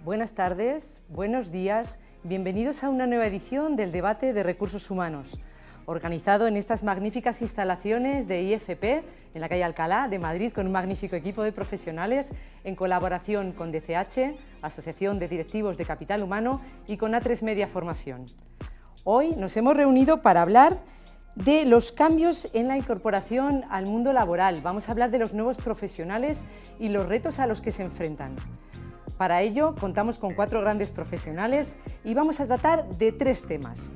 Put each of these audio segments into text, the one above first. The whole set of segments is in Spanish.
Buenas tardes, buenos días, bienvenidos a una nueva edición del debate de recursos humanos, organizado en estas magníficas instalaciones de IFP en la calle Alcalá de Madrid con un magnífico equipo de profesionales en colaboración con DCH, Asociación de Directivos de Capital Humano, y con A3 Media Formación. Hoy nos hemos reunido para hablar de los cambios en la incorporación al mundo laboral. Vamos a hablar de los nuevos profesionales y los retos a los que se enfrentan. Para ello contamos con 4 grandes profesionales y vamos a tratar de 3 temas.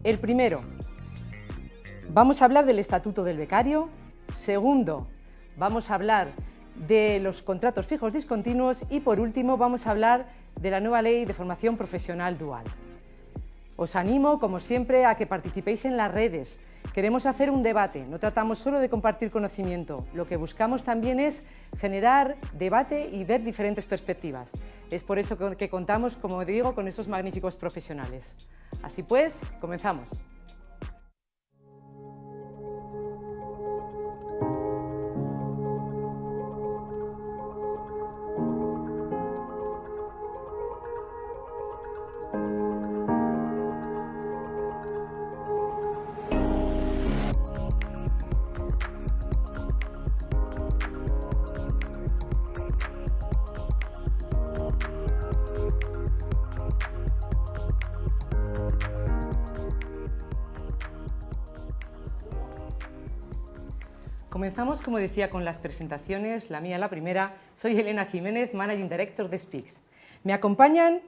El primero, vamos a hablar del estatuto del becario. Segundo, vamos a hablar de los contratos fijos discontinuos y por último vamos a hablar de la nueva ley de formación profesional dual. Os animo, como siempre, a que participéis en las redes. Queremos hacer un debate, no tratamos solo de compartir conocimiento, lo que buscamos también es generar debate y ver diferentes perspectivas. Es por eso que contamos, como digo, con estos magníficos profesionales. Así pues, comenzamos. Comenzamos, como decía, con las presentaciones. La mía, la primera. Soy Elena Jiménez, Managing Director de SPICS. Me acompañan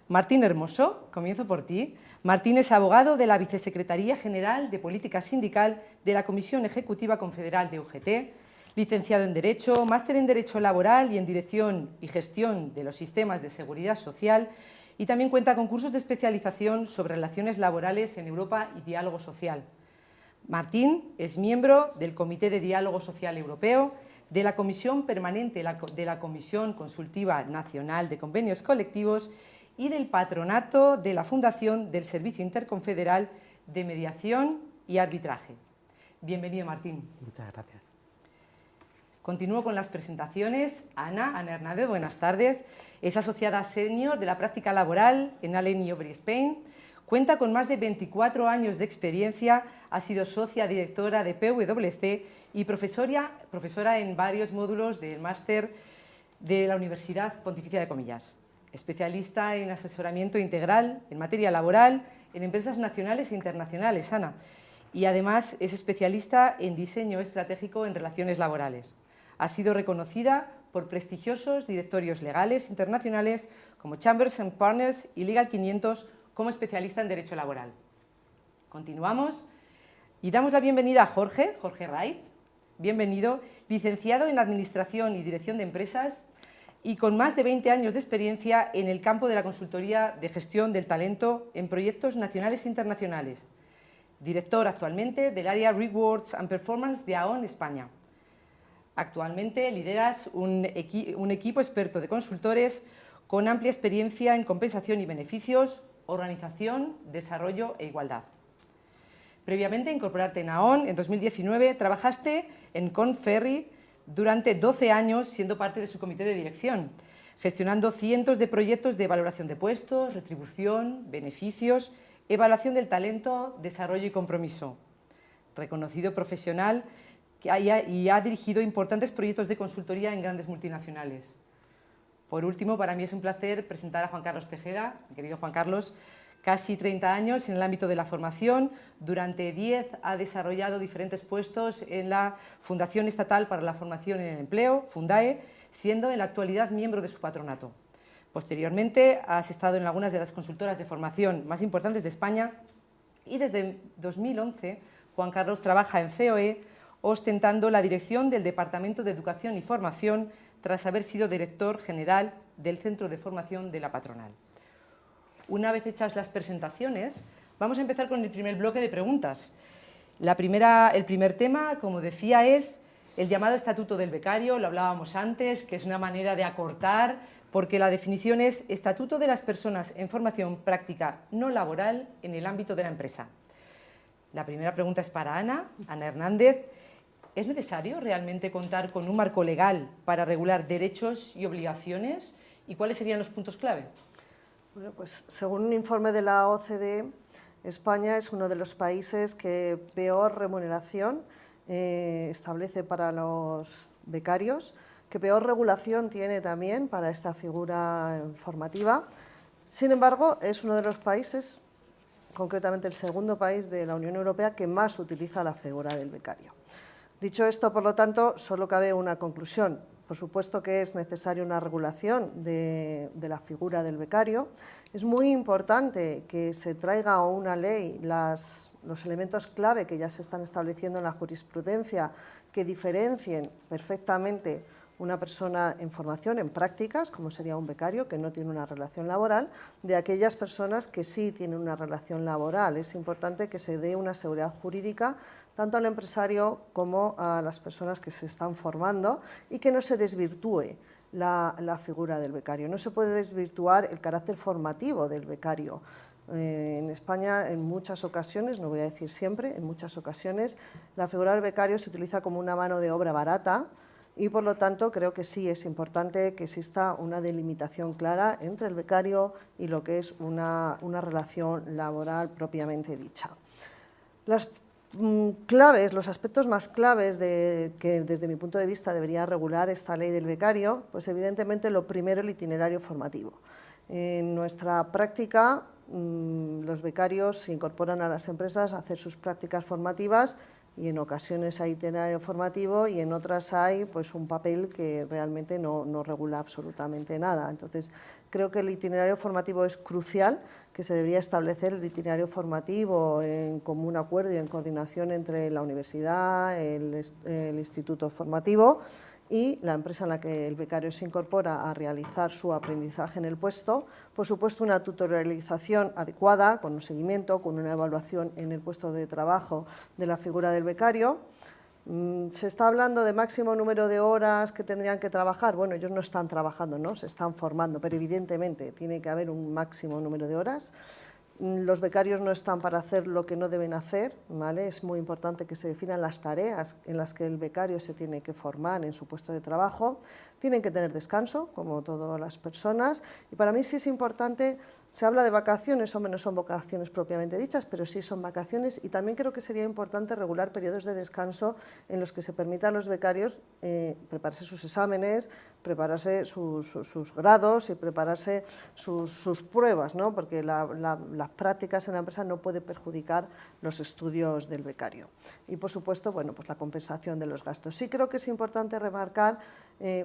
Martín Hermoso, comienzo por ti. Martín es abogado de la Vicesecretaría General de Política Sindical de la Comisión Ejecutiva Confederal de UGT, licenciado en Derecho, máster en Derecho Laboral y en Dirección y Gestión de los Sistemas de Seguridad Social, y también cuenta con cursos de especialización sobre relaciones laborales en Europa y diálogo social. Martín es miembro del Comité de Diálogo Social Europeo, de la Comisión Permanente de la Comisión Consultiva Nacional de Convenios Colectivos y del patronato de la Fundación del Servicio Interconfederal de Mediación y Arbitraje. Bienvenido, Martín. Muchas gracias. Continúo con las presentaciones. Ana Hernández, buenas tardes. Es asociada senior de la práctica laboral en Allen & Overy Spain. Cuenta con más de 24 años de experiencia, ha sido socia directora de PwC y profesora en varios módulos del máster de la Universidad Pontificia de Comillas. Especialista en asesoramiento integral en materia laboral en empresas nacionales e internacionales, Ana. Y además es especialista en diseño estratégico en relaciones laborales. Ha sido reconocida por prestigiosos directorios legales internacionales como Chambers & Partners y Legal 500 como especialista en Derecho Laboral. Continuamos y damos la bienvenida a Jorge Raiz. Bienvenido, licenciado en Administración y Dirección de Empresas y con más de 20 años de experiencia en el campo de la consultoría de gestión del talento en proyectos nacionales e internacionales. Director actualmente del área Rewards and Performance de AON España. Actualmente lideras un equipo experto de consultores con amplia experiencia en compensación y beneficios, organización, desarrollo e igualdad. Previamente a incorporarte en AON, en 2019 trabajaste en Korn Ferry durante 12 años siendo parte de su comité de dirección, gestionando cientos de proyectos de valoración de puestos, retribución, beneficios, evaluación del talento, desarrollo y compromiso. Reconocido profesional y ha dirigido importantes proyectos de consultoría en grandes multinacionales. Por último, para mí es un placer presentar a Juan Carlos Tejeda, mi querido Juan Carlos, casi 30 años en el ámbito de la formación. Durante 10 ha desarrollado diferentes puestos en la Fundación Estatal para la Formación en el Empleo, Fundae, siendo en la actualidad miembro de su patronato. Posteriormente, has estado en algunas de las consultoras de formación más importantes de España y desde 2011 Juan Carlos trabaja en COE, ostentando la dirección del Departamento de Educación y Formación tras haber sido director general del Centro de Formación de la Patronal. Una vez hechas las presentaciones, vamos a empezar con el primer bloque de preguntas. El primer tema, como decía, es el llamado Estatuto del Becario, lo hablábamos antes, que es una manera de acortar, porque la definición es Estatuto de las personas en formación práctica no laboral en el ámbito de la empresa. La primera pregunta es para Ana Hernández. ¿Es necesario realmente contar con un marco legal para regular derechos y obligaciones ¿Y cuáles serían los puntos clave? Bueno, pues según un informe de la OCDE, España es uno de los países que peor remuneración establece para los becarios, que peor regulación tiene también para esta figura formativa. Sin embargo, es uno de los países, concretamente el segundo país de la Unión Europea, que más utiliza la figura del becario. Dicho esto, por lo tanto, solo cabe una conclusión. Por supuesto que es necesaria una regulación de la figura del becario. Es muy importante que se traiga a una ley los elementos clave que ya se están estableciendo en la jurisprudencia, que diferencien perfectamente una persona en formación, en prácticas, como sería un becario que no tiene una relación laboral, de aquellas personas que sí tienen una relación laboral. Es importante que se dé una seguridad jurídica tanto al empresario como a las personas que se están formando y que no se desvirtúe la figura del becario. No se puede desvirtuar el carácter formativo del becario. En España, en muchas ocasiones, no voy a decir siempre, en muchas ocasiones, la figura del becario se utiliza como una mano de obra barata y, por lo tanto, creo que sí es importante que exista una delimitación clara entre el becario y lo que es una relación laboral propiamente dicha. Las claves, los aspectos más claves que desde mi punto de vista debería regular esta ley del becario, pues evidentemente lo primero, el itinerario formativo. En nuestra práctica, los becarios se incorporan a las empresas a hacer sus prácticas formativas y en ocasiones hay itinerario formativo y en otras hay pues, un papel que realmente no regula absolutamente nada. Entonces, creo que el itinerario formativo es crucial, que se debería establecer el itinerario formativo en común acuerdo y en coordinación entre la universidad, el instituto formativo y la empresa en la que el becario se incorpora a realizar su aprendizaje en el puesto. Por supuesto, una tutorialización adecuada, con un seguimiento, con una evaluación en el puesto de trabajo de la figura del becario. Se está hablando de máximo número de horas que tendrían que trabajar. Bueno, ellos no están trabajando, ¿no? Se están formando, pero evidentemente tiene que haber un máximo número de horas. Los becarios no están para hacer lo que no deben hacer, ¿vale? Es muy importante que se definan las tareas en las que el becario se tiene que formar en su puesto de trabajo. Tienen que tener descanso, como todas las personas, y para mí sí es importante. Se habla de vacaciones, hombre, no son vacaciones propiamente dichas, pero sí son vacaciones y también creo que sería importante regular periodos de descanso en los que se permita a los becarios prepararse sus exámenes, prepararse sus grados y prepararse sus pruebas, ¿no? Porque las prácticas en la empresa no puede perjudicar los estudios del becario. Y, por supuesto, bueno, pues la compensación de los gastos. Sí creo que es importante remarcar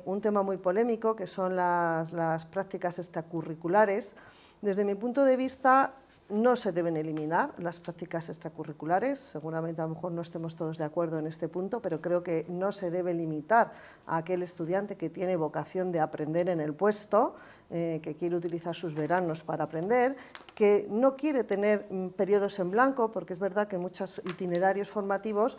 un tema muy polémico, que son las prácticas extracurriculares. Desde mi punto de vista, no se deben eliminar las prácticas extracurriculares, seguramente a lo mejor no estemos todos de acuerdo en este punto, pero creo que no se debe limitar a aquel estudiante que tiene vocación de aprender en el puesto, que quiere utilizar sus veranos para aprender, que no quiere tener periodos en blanco, porque es verdad que en muchos itinerarios formativos,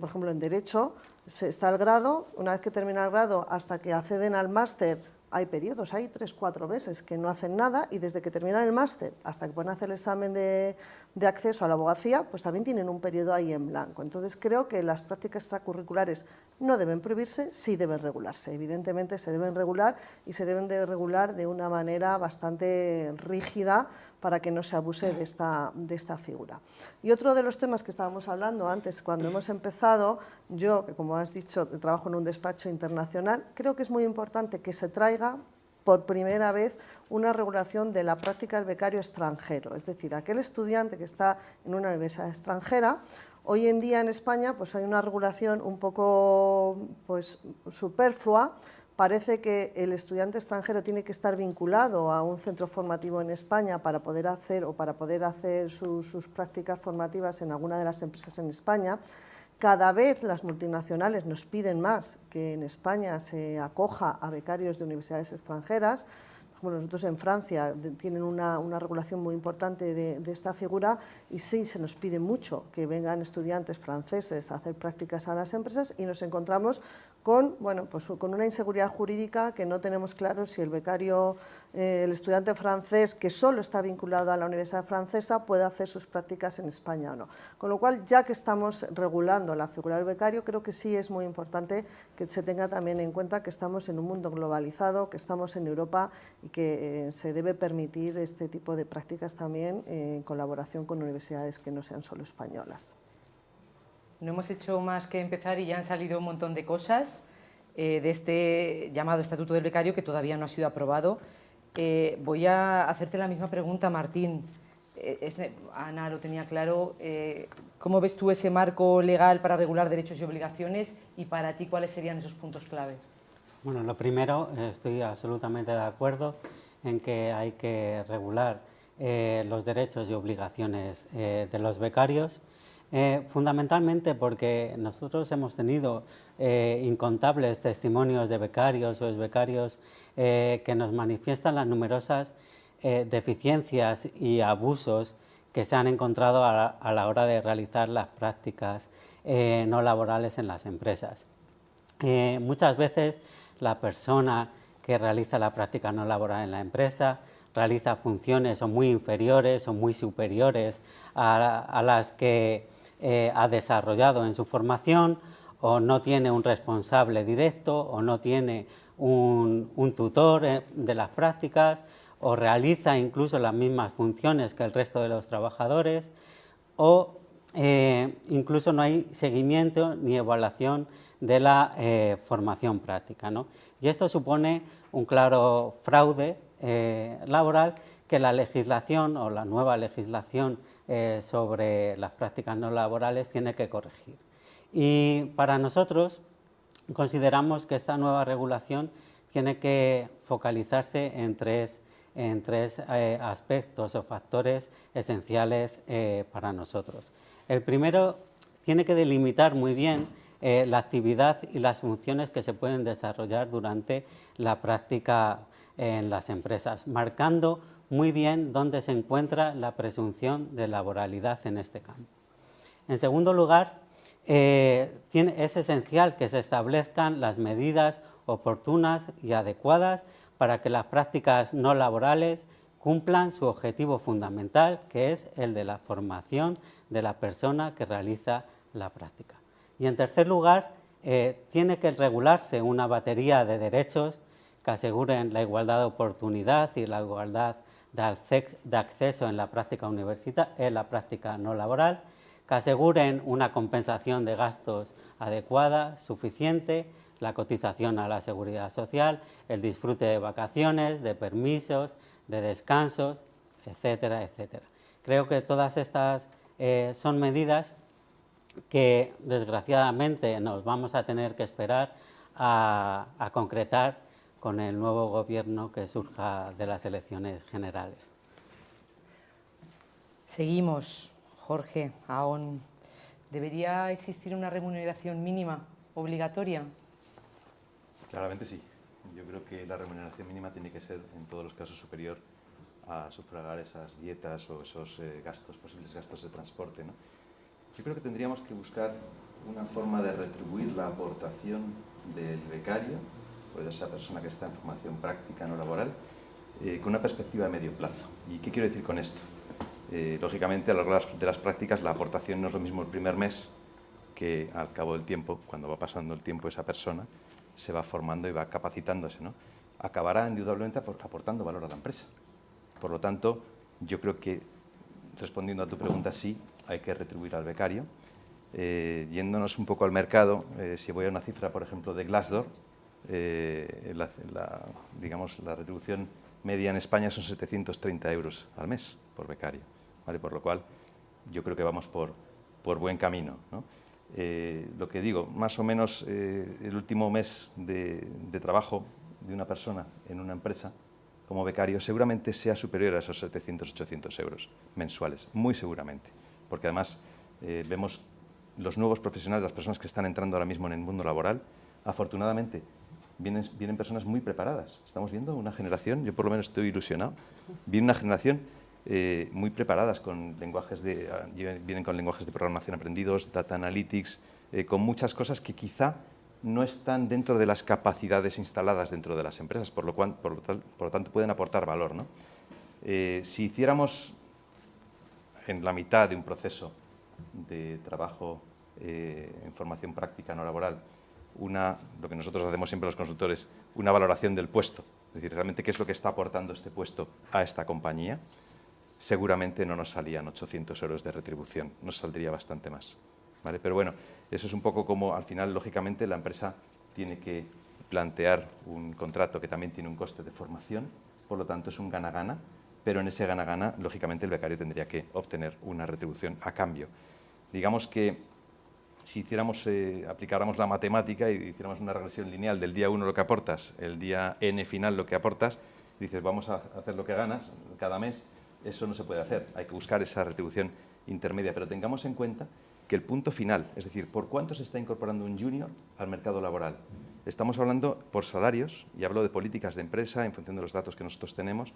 por ejemplo en Derecho, está el grado, una vez que termina el grado hasta que acceden al máster, hay periodos, hay 3-4 meses que no hacen nada y desde que terminan el máster hasta que pueden hacer el examen de acceso a la abogacía, pues también tienen un periodo ahí en blanco. Entonces creo que las prácticas extracurriculares no deben prohibirse, sí deben regularse. Evidentemente se deben regular y se deben de regular de una manera bastante rígida para que no se abuse de esta figura. Y otro de los temas que estábamos hablando antes, cuando hemos empezado, yo, que como has dicho, trabajo en un despacho internacional, creo que es muy importante que se traiga por primera vez una regulación de la práctica del becario extranjero, es decir, aquel estudiante que está en una universidad extranjera. Hoy en día en España pues hay una regulación un poco pues, superflua. Parece que el estudiante extranjero tiene que estar vinculado a un centro formativo en España para poder hacer sus prácticas formativas en alguna de las empresas en España. Cada vez las multinacionales nos piden más que en España se acoja a becarios de universidades extranjeras. Bueno, nosotros en Francia tienen una regulación muy importante de esta figura y sí se nos pide mucho que vengan estudiantes franceses a hacer prácticas a las empresas y nos encontramos con, bueno, pues con una inseguridad jurídica que no tenemos claro si el becario, el estudiante francés que solo está vinculado a la Universidad Francesa puede hacer sus prácticas en España o no. Con lo cual, ya que estamos regulando la figura del becario, creo que sí es muy importante que se tenga también en cuenta que estamos en un mundo globalizado, que estamos en Europa y que se debe permitir este tipo de prácticas también en colaboración con universidades que no sean solo españolas. No hemos hecho más que empezar y ya han salido un montón de cosas de este llamado Estatuto del Becario que todavía no ha sido aprobado. Voy a hacerte la misma pregunta, Martín. Ana lo tenía claro. ¿Cómo ves tú ese marco legal para regular derechos y obligaciones y para ti cuáles serían esos puntos clave? Bueno, lo primero, estoy absolutamente de acuerdo en que hay que regular los derechos y obligaciones de los becarios. Fundamentalmente porque nosotros hemos tenido incontables testimonios de becarios o exbecarios que nos manifiestan las numerosas deficiencias y abusos que se han encontrado a la hora de realizar las prácticas no laborales en las empresas. Muchas veces la persona que realiza la práctica no laboral en la empresa realiza funciones o muy inferiores o muy superiores a las que ha desarrollado en su formación, o no tiene un responsable directo, o no tiene un tutor de las prácticas, o realiza incluso las mismas funciones que el resto de los trabajadores, o incluso no hay seguimiento ni evaluación de la formación práctica, ¿no? Y esto supone un claro fraude laboral que la legislación o la nueva legislación sobre las prácticas no laborales tiene que corregir. Y para nosotros consideramos que esta nueva regulación tiene que focalizarse en tres aspectos o factores esenciales para nosotros. El primero, tiene que delimitar muy bien la actividad y las funciones que se pueden desarrollar durante la práctica en las empresas, marcando muy bien dónde se encuentra la presunción de laboralidad en este campo. En segundo lugar, es esencial que se establezcan las medidas oportunas y adecuadas para que las prácticas no laborales cumplan su objetivo fundamental, que es el de la formación de la persona que realiza la práctica. Y en tercer lugar, tiene que regularse una batería de derechos que aseguren la igualdad de oportunidad y la igualdad de acceso en la práctica en la práctica no laboral, que aseguren una compensación de gastos adecuada, suficiente, la cotización a la seguridad social, el disfrute de vacaciones, de permisos, de descansos, etcétera, etcétera. Creo que todas estas son medidas que desgraciadamente nos vamos a tener que esperar a concretar con el nuevo gobierno que surja de las elecciones generales. Seguimos, Jorge Ahón. ¿Debería existir una remuneración mínima obligatoria? Claramente sí. Yo creo que la remuneración mínima tiene que ser en todos los casos superior a sufragar esas dietas o esos posibles gastos de transporte, ¿no? Yo creo que tendríamos que buscar una forma de retribuir la aportación del becario, o de esa persona que está en formación práctica no laboral, con una perspectiva de medio plazo. ¿Y qué quiero decir con esto? Lógicamente, a lo largo de las prácticas, la aportación no es lo mismo el primer mes que al cabo del tiempo, cuando va pasando el tiempo, esa persona se va formando y va capacitándose, ¿no? Acabará indudablemente aportando valor a la empresa. Por lo tanto, yo creo que, respondiendo a tu pregunta, sí, hay que retribuir al becario. Yéndonos un poco al mercado, si voy a una cifra, por ejemplo, de Glassdoor, digamos, la retribución media en España son 730 euros al mes por becario, ¿vale? Por lo cual yo creo que vamos por buen camino, ¿no? Lo que digo, más o menos el último mes de trabajo de una persona en una empresa como becario seguramente sea superior a esos 700-800 euros mensuales, muy seguramente, porque además vemos los nuevos profesionales, las personas que están entrando ahora mismo en el mundo laboral, afortunadamente vienen personas muy preparadas. Estamos viendo una generación, yo por lo menos estoy ilusionado, viene una generación muy preparadas, con vienen con lenguajes de programación aprendidos, data analytics, con muchas cosas que quizá no están dentro de las capacidades instaladas dentro de las empresas, por lo tanto pueden aportar valor, ¿no? Si hiciéramos en la mitad de un proceso de trabajo en formación práctica no laboral, lo que nosotros hacemos siempre los consultores, una valoración del puesto, es decir, realmente qué es lo que está aportando este puesto a esta compañía, seguramente no nos salían 800 euros de retribución, nos saldría bastante más, ¿vale? Pero bueno, eso es un poco como, al final, lógicamente, la empresa tiene que plantear un contrato que también tiene un coste de formación, por lo tanto es un gana-gana, pero en ese gana-gana, lógicamente, el becario tendría que obtener una retribución a cambio. Digamos que si aplicáramos la matemática y hiciéramos una regresión lineal del día 1 lo que aportas, el día n final lo que aportas, y dices vamos a hacer lo que ganas cada mes, eso no se puede hacer, hay que buscar esa retribución intermedia, pero tengamos en cuenta que el punto final, es decir, ¿por cuánto se está incorporando un junior al mercado laboral? Estamos hablando por salarios, y hablo de políticas de empresa en función de los datos que nosotros tenemos,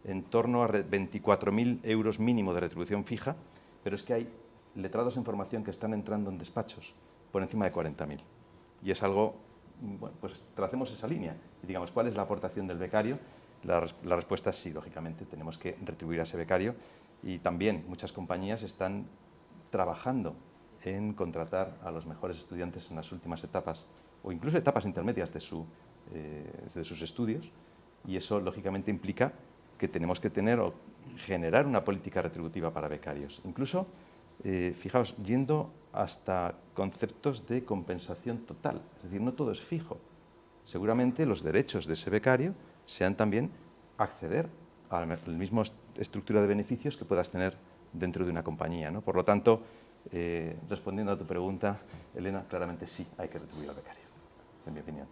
en torno a 24.000 euros mínimo de retribución fija, pero es que hay letrados en formación que están entrando en despachos por encima de 40.000. Y es algo, bueno, pues tracemos esa línea y digamos, ¿cuál es la aportación del becario? La respuesta es sí, lógicamente, tenemos que retribuir a ese becario y también muchas compañías están trabajando en contratar a los mejores estudiantes en las últimas etapas o incluso etapas intermedias de sus estudios y eso, lógicamente, implica que tenemos que tener o generar una política retributiva para becarios. Incluso, fijaos, yendo hasta conceptos de compensación total, es decir, no todo es fijo. Seguramente los derechos de ese becario sean también acceder a la misma estructura de beneficios que puedas tener dentro de una compañía, ¿no? Por lo tanto, respondiendo a tu pregunta, Elena, claramente sí hay que retribuir al becario, en mi opinión.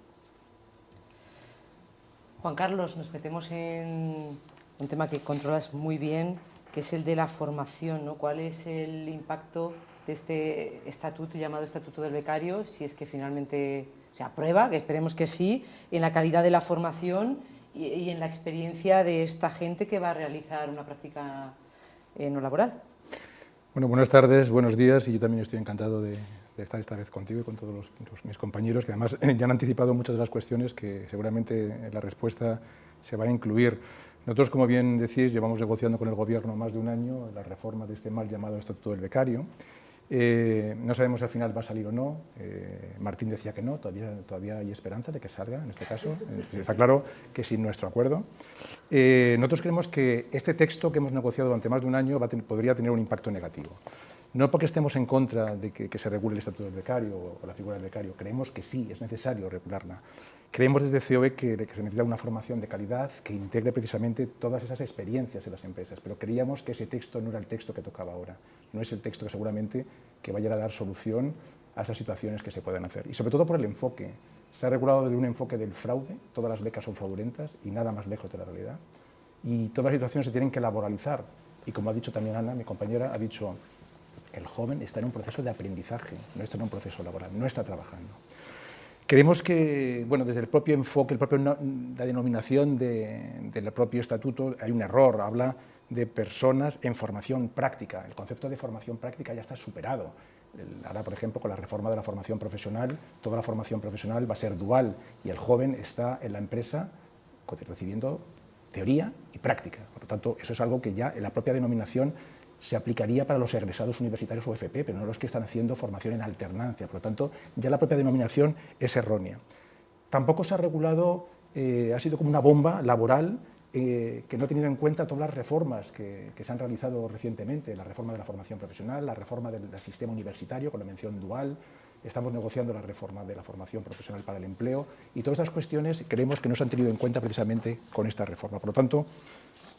Juan Carlos, nos metemos en un tema que controlas muy bien, que es el de la formación, ¿no? ¿Cuál es el impacto de este estatuto llamado Estatuto del Becario, si es que finalmente se aprueba, que esperemos que sí, en la calidad de la formación y en la experiencia de esta gente que va a realizar una práctica no laboral? Bueno, buenas tardes, buenos días, y yo también estoy encantado de estar esta vez contigo y con todos mis compañeros, que además ya han anticipado muchas de las cuestiones que seguramente en la respuesta se va a incluir. Nosotros, como bien decís, llevamos negociando con el Gobierno más de un año la reforma de este mal llamado Estatuto del Becario. No sabemos si al final va a salir o no. Martín decía que no, todavía hay esperanza de que salga, en este caso. Está claro que sin nuestro acuerdo. Nosotros creemos que este texto que hemos negociado durante más de un año podría tener un impacto negativo. No porque estemos en contra de que se regule el Estatuto del Becario o la figura del becario, creemos que sí, es necesario regularla. Creemos desde COE que se necesita una formación de calidad que integre precisamente todas esas experiencias en las empresas, pero creíamos que ese texto no era el texto que tocaba ahora, no es el texto que seguramente que vaya a dar solución a esas situaciones que se puedan hacer. Y sobre todo por el enfoque. Se ha regulado desde un enfoque del fraude, todas las becas son fraudulentas y nada más lejos de la realidad. Y todas las situaciones se tienen que laboralizar. Y como ha dicho también Ana, mi compañera, ha dicho el joven está en un proceso de aprendizaje, no está en un proceso laboral, no está trabajando. Creemos que, bueno, desde el propio enfoque, la denominación del propio estatuto, hay un error, habla de personas en formación práctica. El concepto de formación práctica ya está superado. Ahora, por ejemplo, con la reforma de la formación profesional, toda la formación profesional va a ser dual y el joven está en la empresa recibiendo teoría y práctica. Por lo tanto, eso es algo que ya en la propia denominación se aplicaría para los egresados universitarios o FP, pero no los que están haciendo formación en alternancia. Por lo tanto, ya la propia denominación es errónea. Tampoco se ha regulado, ha sido como una bomba laboral que no ha tenido en cuenta todas las reformas que se han realizado recientemente, la reforma de la formación profesional, la reforma del sistema universitario con la mención dual, estamos negociando la reforma de la formación profesional para el empleo y todas estas cuestiones creemos que no se han tenido en cuenta precisamente con esta reforma. Por lo tanto,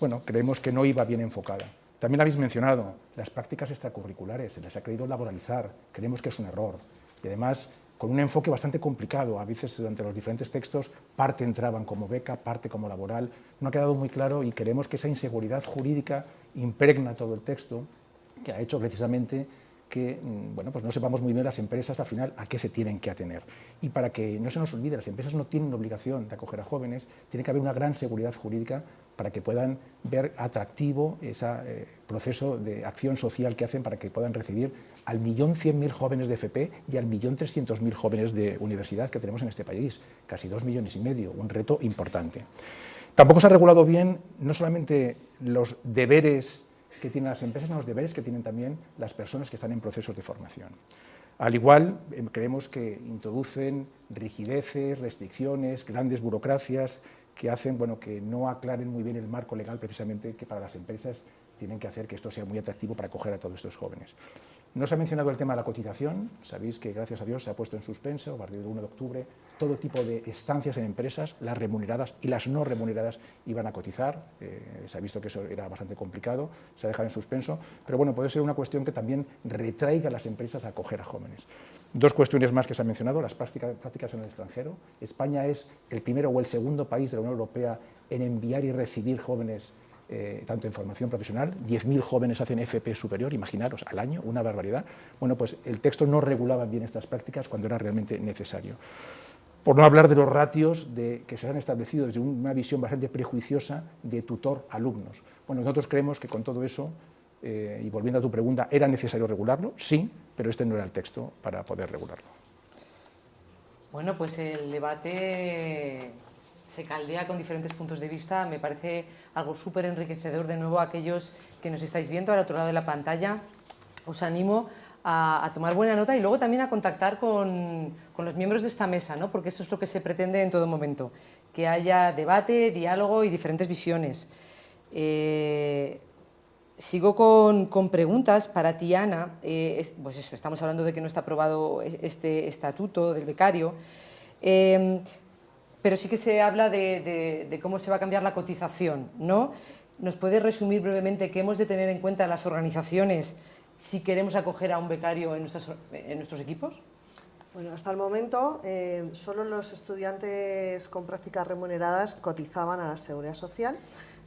bueno, creemos que no iba bien enfocada. También habéis mencionado las prácticas extracurriculares, se les ha querido laboralizar, creemos que es un error. Y además, con un enfoque bastante complicado, a veces durante los diferentes textos, parte entraban como beca, parte como laboral, no ha quedado muy claro y creemos que esa inseguridad jurídica impregna todo el texto, que ha hecho precisamente que bueno, pues no sepamos muy bien las empresas al final a qué se tienen que atener. Y para que no se nos olvide, las empresas no tienen obligación de acoger a jóvenes, tiene que haber una gran seguridad jurídica para que puedan ver atractivo ese proceso de acción social que hacen para que puedan recibir al 1.100.000 jóvenes de FP y al 1.300.000 jóvenes de universidad que tenemos en este país, casi 2,5 millones, un reto importante. Tampoco se ha regulado bien no solamente los deberes que tienen las empresas, sino los deberes que tienen también las personas que están en procesos de formación. Al igual, creemos que introducen rigideces, restricciones, grandes burocracias que hacen que no aclaren muy bien el marco legal precisamente que para las empresas tienen que hacer que esto sea muy atractivo para acoger a todos estos jóvenes. No se ha mencionado el tema de la cotización. Sabéis que, gracias a Dios, se ha puesto en suspenso a partir del 1 de octubre todo tipo de estancias en empresas, las remuneradas y las no remuneradas iban a cotizar. Se ha visto que eso era bastante complicado, se ha dejado en suspenso, pero bueno, puede ser una cuestión que también retraiga a las empresas a acoger a jóvenes. Dos cuestiones más que se han mencionado, las prácticas en el extranjero. España es el primero o el segundo país de la Unión Europea en enviar y recibir jóvenes tanto en formación profesional, 10.000 jóvenes hacen FP superior, imaginaros, al año, una barbaridad. Bueno, pues el texto no regulaba bien estas prácticas cuando era realmente necesario. Por no hablar de los ratios que se han establecido desde una visión bastante prejuiciosa de tutor-alumnos. Bueno, nosotros creemos que con todo eso, y volviendo a tu pregunta, ¿era necesario regularlo? Sí, pero este no era el texto para poder regularlo. Bueno, pues el debate se caldea con diferentes puntos de vista. Me parece algo súper enriquecedor. De nuevo, a aquellos que nos estáis viendo al otro lado de la pantalla, os animo a tomar buena nota y luego también a contactar con los miembros de esta mesa, ¿no? Porque eso es lo que se pretende en todo momento, que haya debate, diálogo y diferentes visiones. Sigo con preguntas para ti, Ana. Pues eso, estamos hablando de que no está aprobado este estatuto del becario, pero sí que se habla de cómo se va a cambiar la cotización, ¿no? ¿Nos puedes resumir brevemente qué hemos de tener en cuenta las organizaciones si queremos acoger a un becario en nuestros equipos? Bueno, hasta el momento solo los estudiantes con prácticas remuneradas cotizaban a la Seguridad Social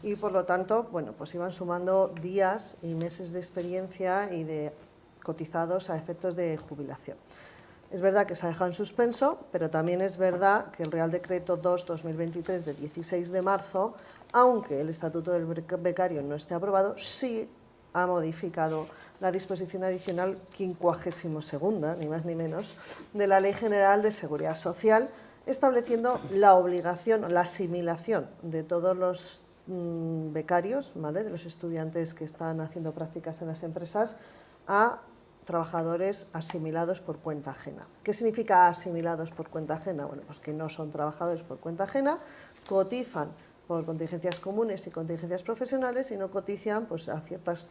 y por lo tanto, bueno, pues iban sumando días y meses de experiencia y de cotizados a efectos de jubilación. Es verdad que se ha dejado en suspenso, pero también es verdad que el Real Decreto 2/2023 de 16 de marzo, aunque el Estatuto del Becario no esté aprobado, sí ha modificado la disposición adicional 52ª, ni más ni menos, de la Ley General de Seguridad Social, estableciendo la obligación, la asimilación de todos los becarios, ¿vale?, de los estudiantes que están haciendo prácticas en las empresas, a trabajadores asimilados por cuenta ajena. ¿Qué significa asimilados por cuenta ajena? Bueno, pues que no son trabajadores por cuenta ajena, cotizan por contingencias comunes y contingencias profesionales y no cotizan pues, a ciertas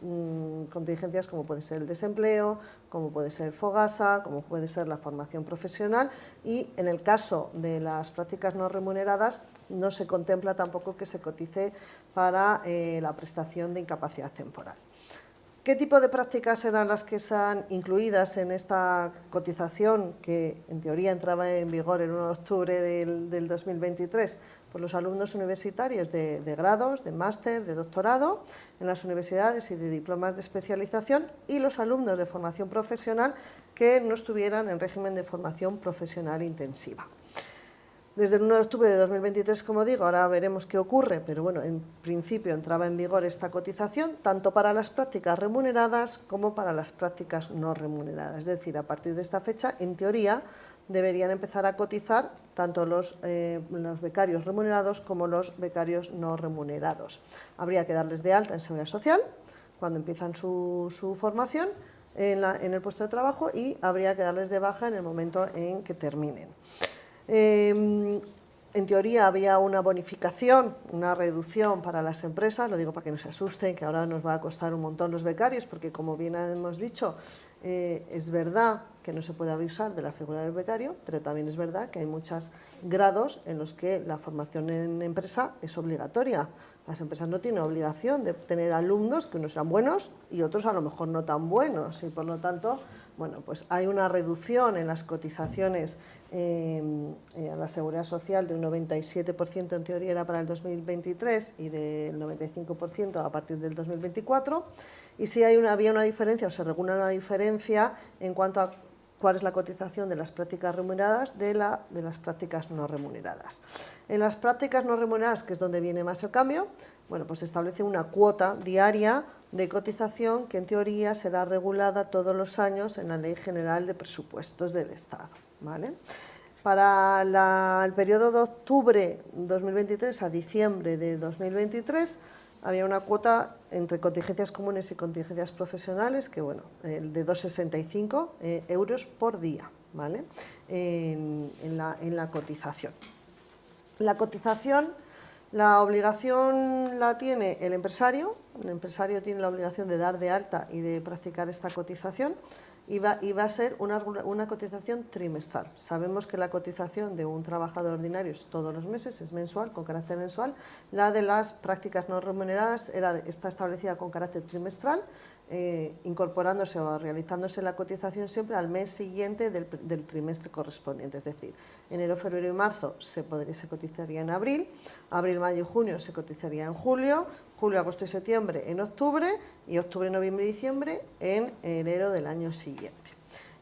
contingencias como puede ser el desempleo, como puede ser Fogasa, como puede ser la formación profesional y en el caso de las prácticas no remuneradas no se contempla tampoco que se cotice para la prestación de incapacidad temporal. ¿Qué tipo de prácticas eran las que están incluidas en esta cotización que en teoría entraba en vigor el 1 de octubre del 2023? Pues los alumnos universitarios de grados, de máster, de doctorado en las universidades y de diplomas de especialización y los alumnos de formación profesional que no estuvieran en régimen de formación profesional intensiva. Desde el 1 de octubre de 2023, como digo, ahora veremos qué ocurre, pero bueno, en principio entraba en vigor esta cotización tanto para las prácticas remuneradas como para las prácticas no remuneradas. Es decir, a partir de esta fecha, en teoría, deberían empezar a cotizar tanto los becarios remunerados como los becarios no remunerados. Habría que darles de alta en Seguridad Social cuando empiezan su formación en el puesto de trabajo y habría que darles de baja en el momento en que terminen. En teoría había una bonificación, una reducción para las empresas, lo digo para que no se asusten, que ahora nos va a costar un montón los becarios, porque como bien hemos dicho, es verdad que no se puede abusar de la figura del becario, pero también es verdad que hay muchos grados en los que la formación en empresa es obligatoria, Las empresas no tienen obligación de tener alumnos que unos serán buenos y otros a lo mejor no tan buenos, y por lo tanto, bueno, pues hay una reducción en las cotizaciones a la Seguridad Social de un 97% en teoría era para el 2023 y del 95% a partir del 2024, y sí había una diferencia, o se regula una diferencia en cuanto a cuál es la cotización de las prácticas remuneradas de las prácticas no remuneradas. En las prácticas no remuneradas, que es donde viene más el cambio, bueno, pues se establece una cuota diaria de cotización que en teoría será regulada todos los años en la Ley General de Presupuestos del Estado, ¿vale? Para el periodo de octubre 2023 a diciembre de 2023 había una cuota entre contingencias comunes y contingencias profesionales que, bueno, de 2,65 euros por día, ¿vale? En la cotización. La cotización, la obligación la tiene el empresario tiene la obligación de dar de alta y de practicar esta cotización, y va a ser una cotización trimestral. Sabemos que la cotización de un trabajador ordinario es todos los meses, es mensual, con carácter mensual. La de las prácticas no remuneradas está establecida con carácter trimestral, incorporándose o realizándose la cotización siempre al mes siguiente del trimestre correspondiente. Es decir, enero, febrero y marzo se cotizaría en abril, mayo y junio se cotizaría en julio, julio, agosto y septiembre en octubre, y octubre, noviembre y diciembre en enero del año siguiente.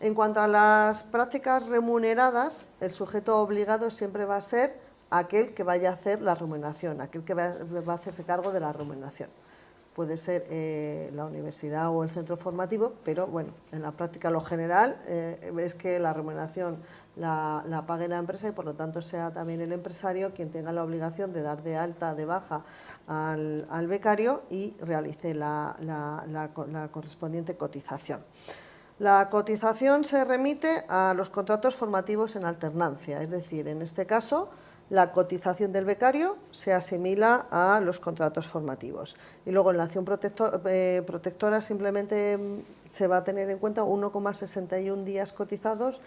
En cuanto a las prácticas remuneradas, el sujeto obligado siempre va a ser aquel que vaya a hacer la remuneración, aquel que va a hacerse cargo de la remuneración. Puede ser la universidad o el centro formativo, pero bueno, en la práctica lo general es que la remuneración la pague la empresa, y por lo tanto sea también el empresario quien tenga la obligación de dar de alta, de baja al becario y realice la correspondiente cotización. La cotización se remite a los contratos formativos en alternancia, es decir, en este caso la cotización del becario se asimila a los contratos formativos. Y luego en la acción protectora simplemente se va a tener en cuenta 1,61 días cotizados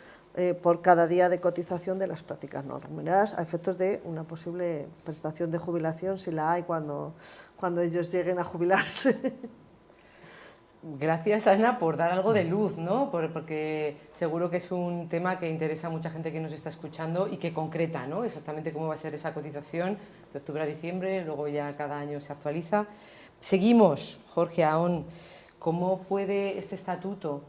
por cada día de cotización de las prácticas no remuneradas, a efectos de una posible prestación de jubilación, si la hay cuando ellos lleguen a jubilarse. Gracias, Ana, por dar algo de luz, ¿no? Porque seguro que es un tema que interesa a mucha gente que nos está escuchando y que concreta, ¿no? Exactamente cómo va a ser esa cotización de octubre a diciembre, luego ya cada año se actualiza. Seguimos, Jorge Ahón, ¿cómo puede este estatuto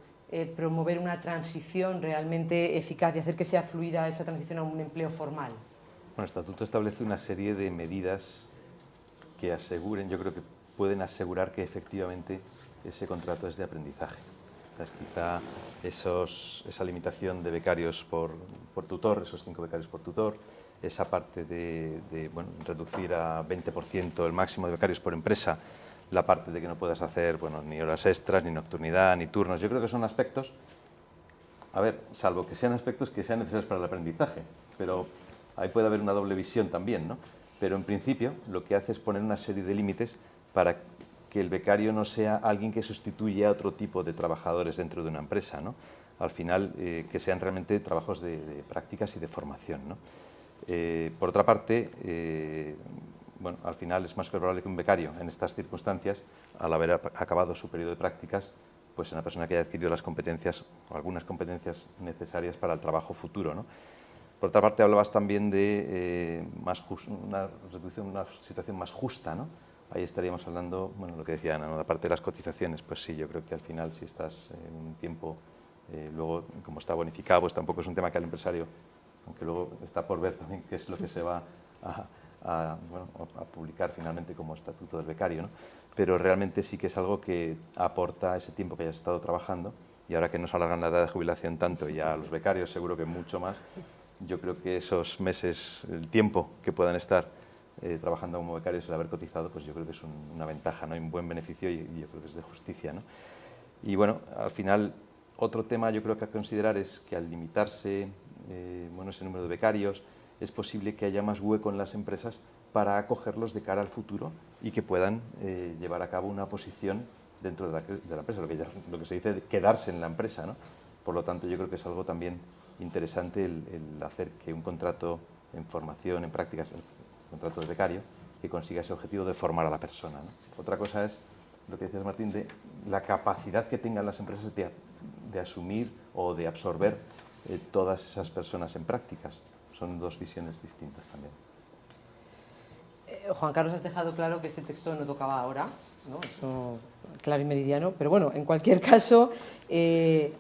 promover una transición realmente eficaz y hacer que sea fluida esa transición a un empleo formal? Bueno, el estatuto establece una serie de medidas que aseguren, yo creo que pueden asegurar que efectivamente ese contrato es de aprendizaje. Entonces, quizá esa limitación de becarios por tutor, esos 5 becarios por tutor, esa parte de reducir a 20% el máximo de becarios por empresa, la parte de que no puedas hacer ni horas extras, ni nocturnidad, ni turnos. Yo creo que son aspectos, a ver, salvo que sean aspectos que sean necesarios para el aprendizaje, pero ahí puede haber una doble visión también, ¿no? Pero en principio lo que hace es poner una serie de límites para que el becario no sea alguien que sustituye a otro tipo de trabajadores dentro de una empresa, ¿no? Al final, que sean realmente trabajos de prácticas y de formación, ¿no? Por otra parte, al final es más probable que un becario en estas circunstancias, al haber acabado su periodo de prácticas, pues una persona que haya adquirido las competencias o algunas competencias necesarias para el trabajo futuro, ¿no? Por otra parte, hablabas también de una situación más justa, ¿no? Ahí estaríamos hablando, lo que decía Ana, ¿no? La parte de las cotizaciones, pues sí, yo creo que al final si estás un tiempo, luego como está bonificado, pues tampoco es un tema que al empresario, aunque luego está por ver también qué es lo que se va a publicar finalmente como estatuto del becario, ¿no? Pero realmente sí que es algo que aporta ese tiempo que hayas estado trabajando, y ahora que nos alargan la edad de jubilación tanto, y a los becarios seguro que mucho más, yo creo que esos meses, el tiempo que puedan estar trabajando como becarios, el haber cotizado, pues yo creo que es una ventaja, ¿no? Un buen beneficio, y yo creo que es de justicia, ¿no? Y bueno, al final, otro tema yo creo que a considerar es que al limitarse ese número de becarios, es posible que haya más hueco en las empresas para acogerlos de cara al futuro y que puedan llevar a cabo una posición dentro de la empresa, lo que se dice de quedarse en la empresa, ¿no? Por lo tanto, yo creo que es algo también interesante el hacer que un contrato en formación, en prácticas, contrato de becario, que consiga ese objetivo de formar a la persona, ¿no? Otra cosa es lo que decías, Martín, de la capacidad que tengan las empresas de asumir o de absorber todas esas personas en prácticas. Son dos visiones distintas también. Juan Carlos, has dejado claro que este texto no tocaba ahora, ¿no? Eso claro y meridiano, pero bueno, en cualquier caso,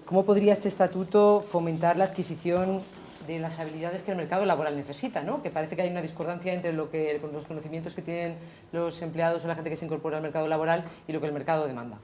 ¿cómo podría este estatuto fomentar la adquisición de las habilidades que el mercado laboral necesita, ¿no? Que parece que hay una discordancia entre los conocimientos que tienen los empleados o la gente que se incorpora al mercado laboral y lo que el mercado demanda?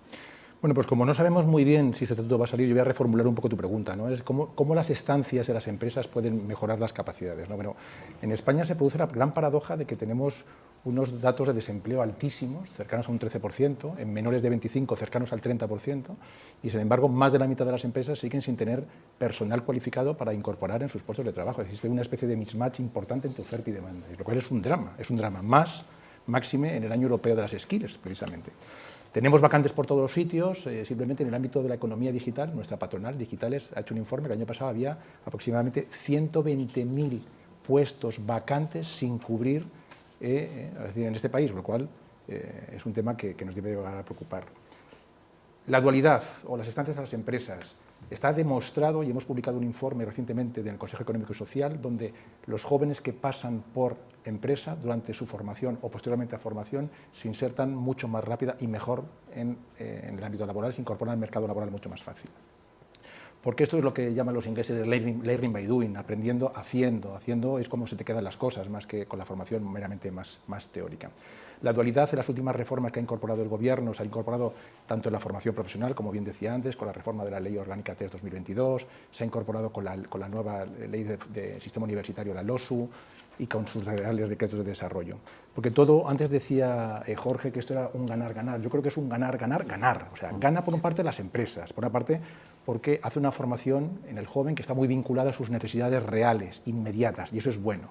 Bueno, pues como no sabemos muy bien si este estatuto va a salir, yo voy a reformular un poco tu pregunta, ¿no? Es cómo las estancias de las empresas pueden mejorar las capacidades, ¿no? Bueno, en España se produce la gran paradoja de que tenemos unos datos de desempleo altísimos, cercanos a un 13%, en menores de 25 cercanos al 30%, y sin embargo más de la mitad de las empresas siguen sin tener personal cualificado para incorporar en sus puestos de trabajo. Existe una especie de mismatch importante entre oferta y demanda, lo cual es un drama, máxime en el año europeo de las skills, precisamente. Tenemos vacantes por todos los sitios, simplemente en el ámbito de la economía digital, nuestra patronal Digitales ha hecho un informe, el año pasado había aproximadamente 120.000 puestos vacantes sin cubrir, es decir, en este país, lo cual es un tema que nos debe llegar a preocupar. La dualidad o las estancias a las empresas está demostrado, y hemos publicado un informe recientemente del Consejo Económico y Social, donde los jóvenes que pasan por empresa durante su formación o posteriormente a formación se insertan mucho más rápida y mejor en el ámbito laboral, se incorporan al mercado laboral mucho más fácil. Porque esto es lo que llaman los ingleses de learning by doing, aprendiendo haciendo. Haciendo es como se te quedan las cosas, más que con la formación meramente más teórica. La dualidad en las últimas reformas que ha incorporado el Gobierno se ha incorporado tanto en la formación profesional, como bien decía antes, con la reforma de la Ley Orgánica 3/2022, se ha incorporado con la nueva Ley de Sistema Universitario, la LOSU, y con sus reales decretos de desarrollo. Porque todo, antes decía Jorge que esto era un ganar-ganar, yo creo que es un ganar-ganar-ganar, o sea, gana por una parte las empresas, por una parte porque hace una formación en el joven que está muy vinculada a sus necesidades reales, inmediatas, y eso es bueno.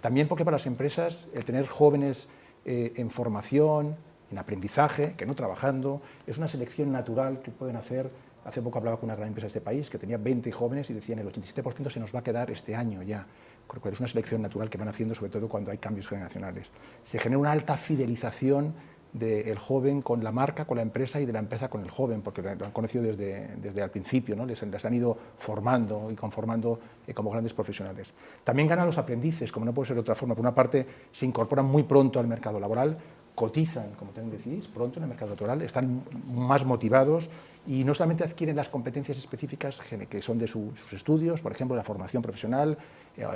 También porque para las empresas el tener jóvenes en formación, en aprendizaje, que no trabajando, es una selección natural que pueden hacer. Hace poco hablaba con una gran empresa de este país que tenía 20 jóvenes y decían el 87% se nos va a quedar este año ya. Creo que es una selección natural que van haciendo, sobre todo cuando hay cambios generacionales. Se genera una alta fidelización del joven con la marca, con la empresa, y de la empresa con el joven, porque lo han conocido desde el principio, ¿no? Les han ido formando y conformando como grandes profesionales. También ganan los aprendices, como no puede ser de otra forma. Por una parte, se incorporan muy pronto al mercado laboral, cotizan, como también decís, pronto en el mercado laboral, están más motivados y no solamente adquieren las competencias específicas que son de sus estudios, por ejemplo, la formación profesional,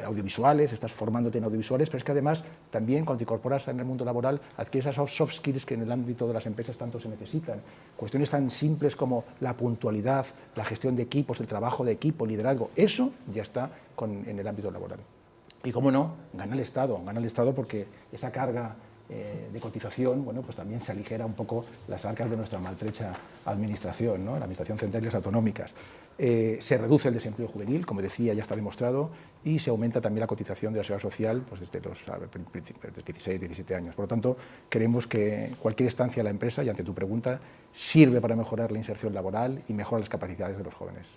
audiovisuales, estás formándote en audiovisuales, pero es que además también cuando te incorporas en el mundo laboral adquieres esas soft skills que en el ámbito de las empresas tanto se necesitan. Cuestiones tan simples como la puntualidad, la gestión de equipos, el trabajo de equipo, el liderazgo, eso ya está en el ámbito laboral. Y cómo no, gana el Estado porque esa carga de cotización, bueno, pues también se aligera un poco las arcas de nuestra maltrecha administración, ¿no? La administración central y las autonómicas. Se reduce el desempleo juvenil, como decía, ya está demostrado, y se aumenta también la cotización de la seguridad social pues desde los 16, 17 años. Por lo tanto, creemos que cualquier estancia en la empresa, y ante tu pregunta, sirve para mejorar la inserción laboral y mejorar las capacidades de los jóvenes.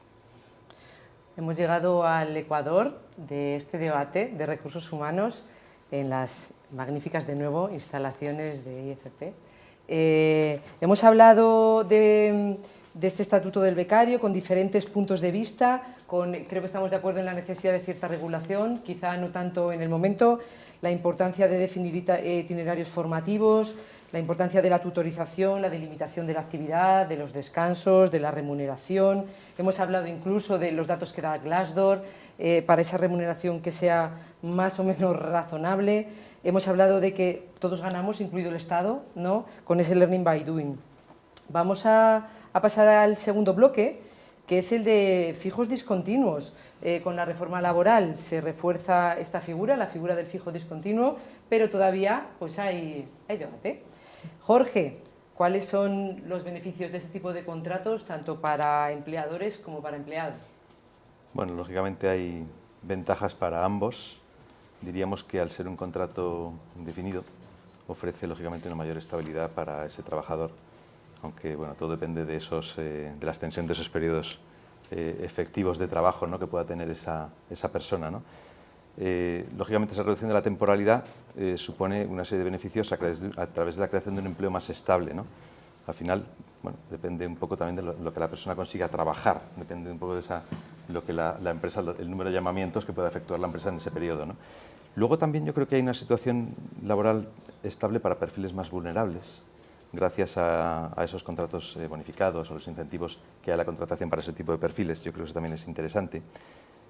Hemos llegado al ecuador de este debate de recursos humanos en las magníficas, de nuevo, instalaciones de IFP. Hemos hablado de este estatuto del becario con diferentes puntos de vista, creo que estamos de acuerdo en la necesidad de cierta regulación, quizá no tanto en el momento, la importancia de definir itinerarios formativos, la importancia de la tutorización, la delimitación de la actividad, de los descansos, de la remuneración. Hemos hablado incluso de los datos que da Glassdoor, para esa remuneración que sea más o menos razonable. Hemos hablado de que todos ganamos, incluido el Estado, ¿no?, con ese learning by doing. Vamos a pasar al segundo bloque, que es el de fijos discontinuos. Con la reforma laboral se refuerza esta figura, la figura del fijo discontinuo, pero todavía pues hay debate. Jorge, ¿cuáles son los beneficios de este tipo de contratos, tanto para empleadores como para empleados? Bueno, lógicamente hay ventajas para ambos. Diríamos que al ser un contrato indefinido ofrece lógicamente una mayor estabilidad para ese trabajador, aunque bueno, todo depende de la extensión de esos periodos efectivos de trabajo, ¿no?, que pueda tener esa persona, ¿no? Lógicamente, esa reducción de la temporalidad supone una serie de beneficios a través de la creación de un empleo más estable, ¿no? Al final, bueno, depende un poco también de lo que la persona consiga trabajar, depende un poco de lo que la empresa, el número de llamamientos que pueda efectuar la empresa en ese periodo, ¿no? Luego también yo creo que hay una situación laboral estable para perfiles más vulnerables, gracias a esos contratos bonificados o los incentivos que hay a la contratación para ese tipo de perfiles. Yo creo que eso también es interesante.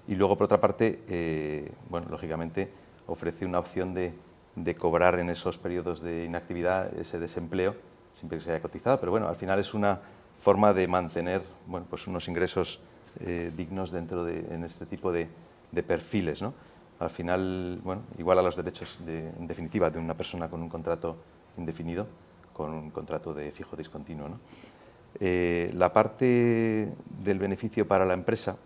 Y luego, por otra parte, bueno, lógicamente ofrece una opción de cobrar en esos periodos de inactividad ese desempleo, siempre que se haya cotizado, pero bueno, al final es una forma de mantener, bueno, pues unos ingresos dignos en este tipo de perfiles, ¿no? Al final, bueno, iguala los derechos, en definitiva, de una persona con un contrato indefinido con un contrato de fijo discontinuo, ¿no? La parte del beneficio para la empresa,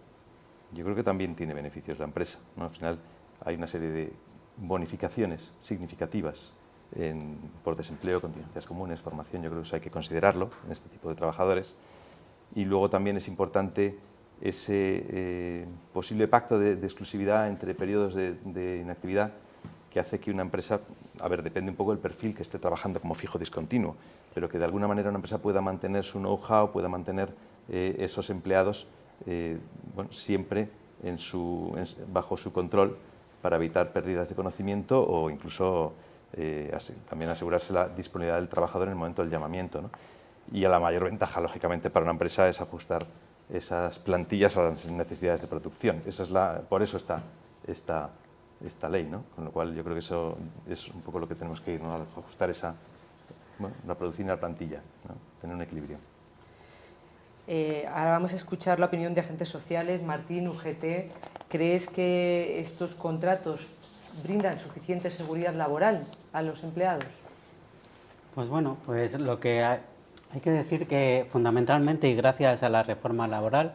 yo creo que también tiene beneficios la empresa, ¿no? Al final hay una serie de bonificaciones significativas por desempleo, contingencias comunes, formación. Yo creo que eso hay que considerarlo en este tipo de trabajadores. Y luego también es importante ese posible pacto de exclusividad entre periodos de inactividad, que hace que una empresa, a ver, depende un poco del perfil que esté trabajando como fijo discontinuo, pero que de alguna manera una empresa pueda mantener su know-how, pueda mantener esos empleados bueno, siempre bajo su control, para evitar pérdidas de conocimiento o incluso también asegurarse la disponibilidad del trabajador en el momento del llamamiento, ¿no? Y a la mayor ventaja, lógicamente, para una empresa es ajustar esas plantillas a las necesidades de producción. Por eso está esta ley, ¿no? Con lo cual yo creo que eso es un poco lo que tenemos que ir, ¿no? Ajustar la producción y la plantilla, ¿no? Tener un equilibrio. Ahora vamos a escuchar la opinión de agentes sociales. Martín, UGT, ¿crees que estos contratos brindan suficiente seguridad laboral a los empleados? Pues bueno, pues lo que hay que decir que fundamentalmente, y gracias a la reforma laboral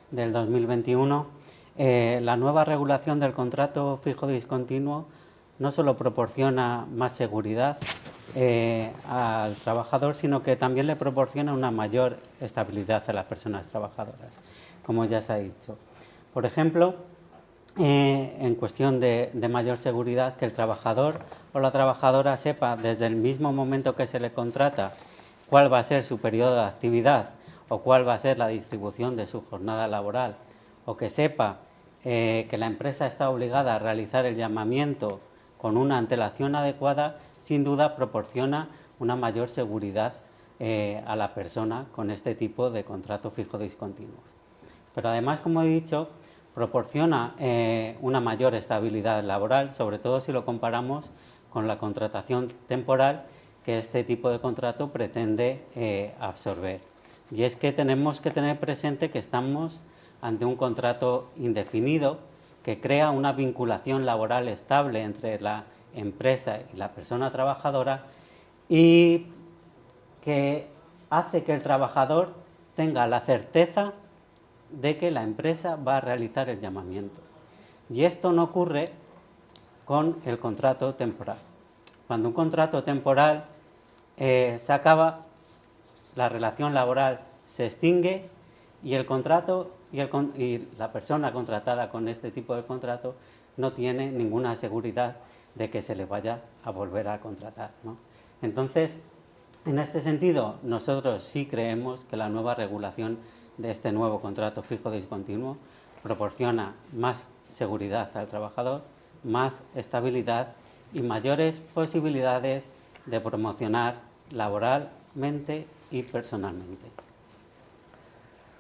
del 2021, la nueva regulación del contrato fijo discontinuo no solo proporciona más seguridad al trabajador, sino que también le proporciona una mayor estabilidad a las personas trabajadoras, como ya se ha dicho. Por ejemplo, en cuestión de mayor seguridad, que el trabajador o la trabajadora sepa desde el mismo momento que se le contrata cuál va a ser su periodo de actividad o cuál va a ser la distribución de su jornada laboral, o que sepa que la empresa está obligada a realizar el llamamiento con una antelación adecuada, sin duda proporciona una mayor seguridad a la persona con este tipo de contratos fijos discontinuos. Pero además, como he dicho, proporciona una mayor estabilidad laboral, sobre todo si lo comparamos con la contratación temporal que este tipo de contrato pretende absorber. Y es que tenemos que tener presente que estamos ante un contrato indefinido que crea una vinculación laboral estable entre la empresa y la persona trabajadora, y que hace que el trabajador tenga la certeza de que la empresa va a realizar el llamamiento. Y esto no ocurre con el contrato temporal. Cuando un contrato temporal se acaba, la relación laboral se extingue y el contrato y la persona contratada con este tipo de contrato no tiene ninguna seguridad de que se le vaya a volver a contratar, ¿no? Entonces, en este sentido, nosotros sí creemos que la nueva regulación de este nuevo contrato fijo discontinuo proporciona más seguridad al trabajador, más estabilidad y mayores posibilidades de promocionar laboralmente y personalmente.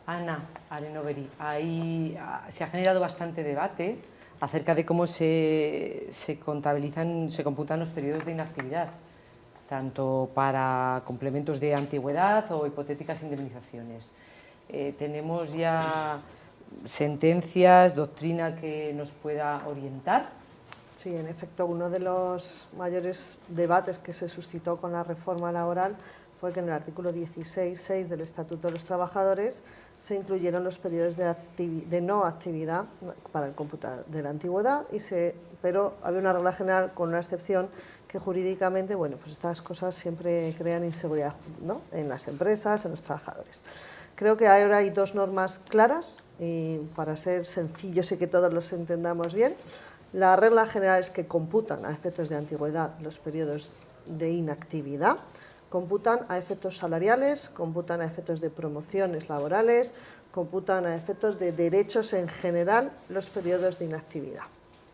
Ana Arenoveri, ahí se ha generado bastante debate acerca de cómo se computan los periodos de inactividad, tanto para complementos de antigüedad o hipotéticas indemnizaciones. ¿Tenemos ya sentencias, doctrina que nos pueda orientar? Sí, en efecto, uno de los mayores debates que se suscitó con la reforma laboral fue que en el artículo 16.6 del Estatuto de los Trabajadores se incluyeron los periodos de no actividad para el cómputo de la antigüedad, pero había una regla general con una excepción que jurídicamente, bueno, pues estas cosas siempre crean inseguridad, ¿no?, en las empresas, en los trabajadores. Creo que ahora hay dos normas claras y para ser sencillos y que todos los entendamos bien. La regla general es que computan a efectos de antigüedad los periodos de inactividad, computan a efectos salariales, computan a efectos de promociones laborales, computan a efectos de derechos en general los periodos de inactividad,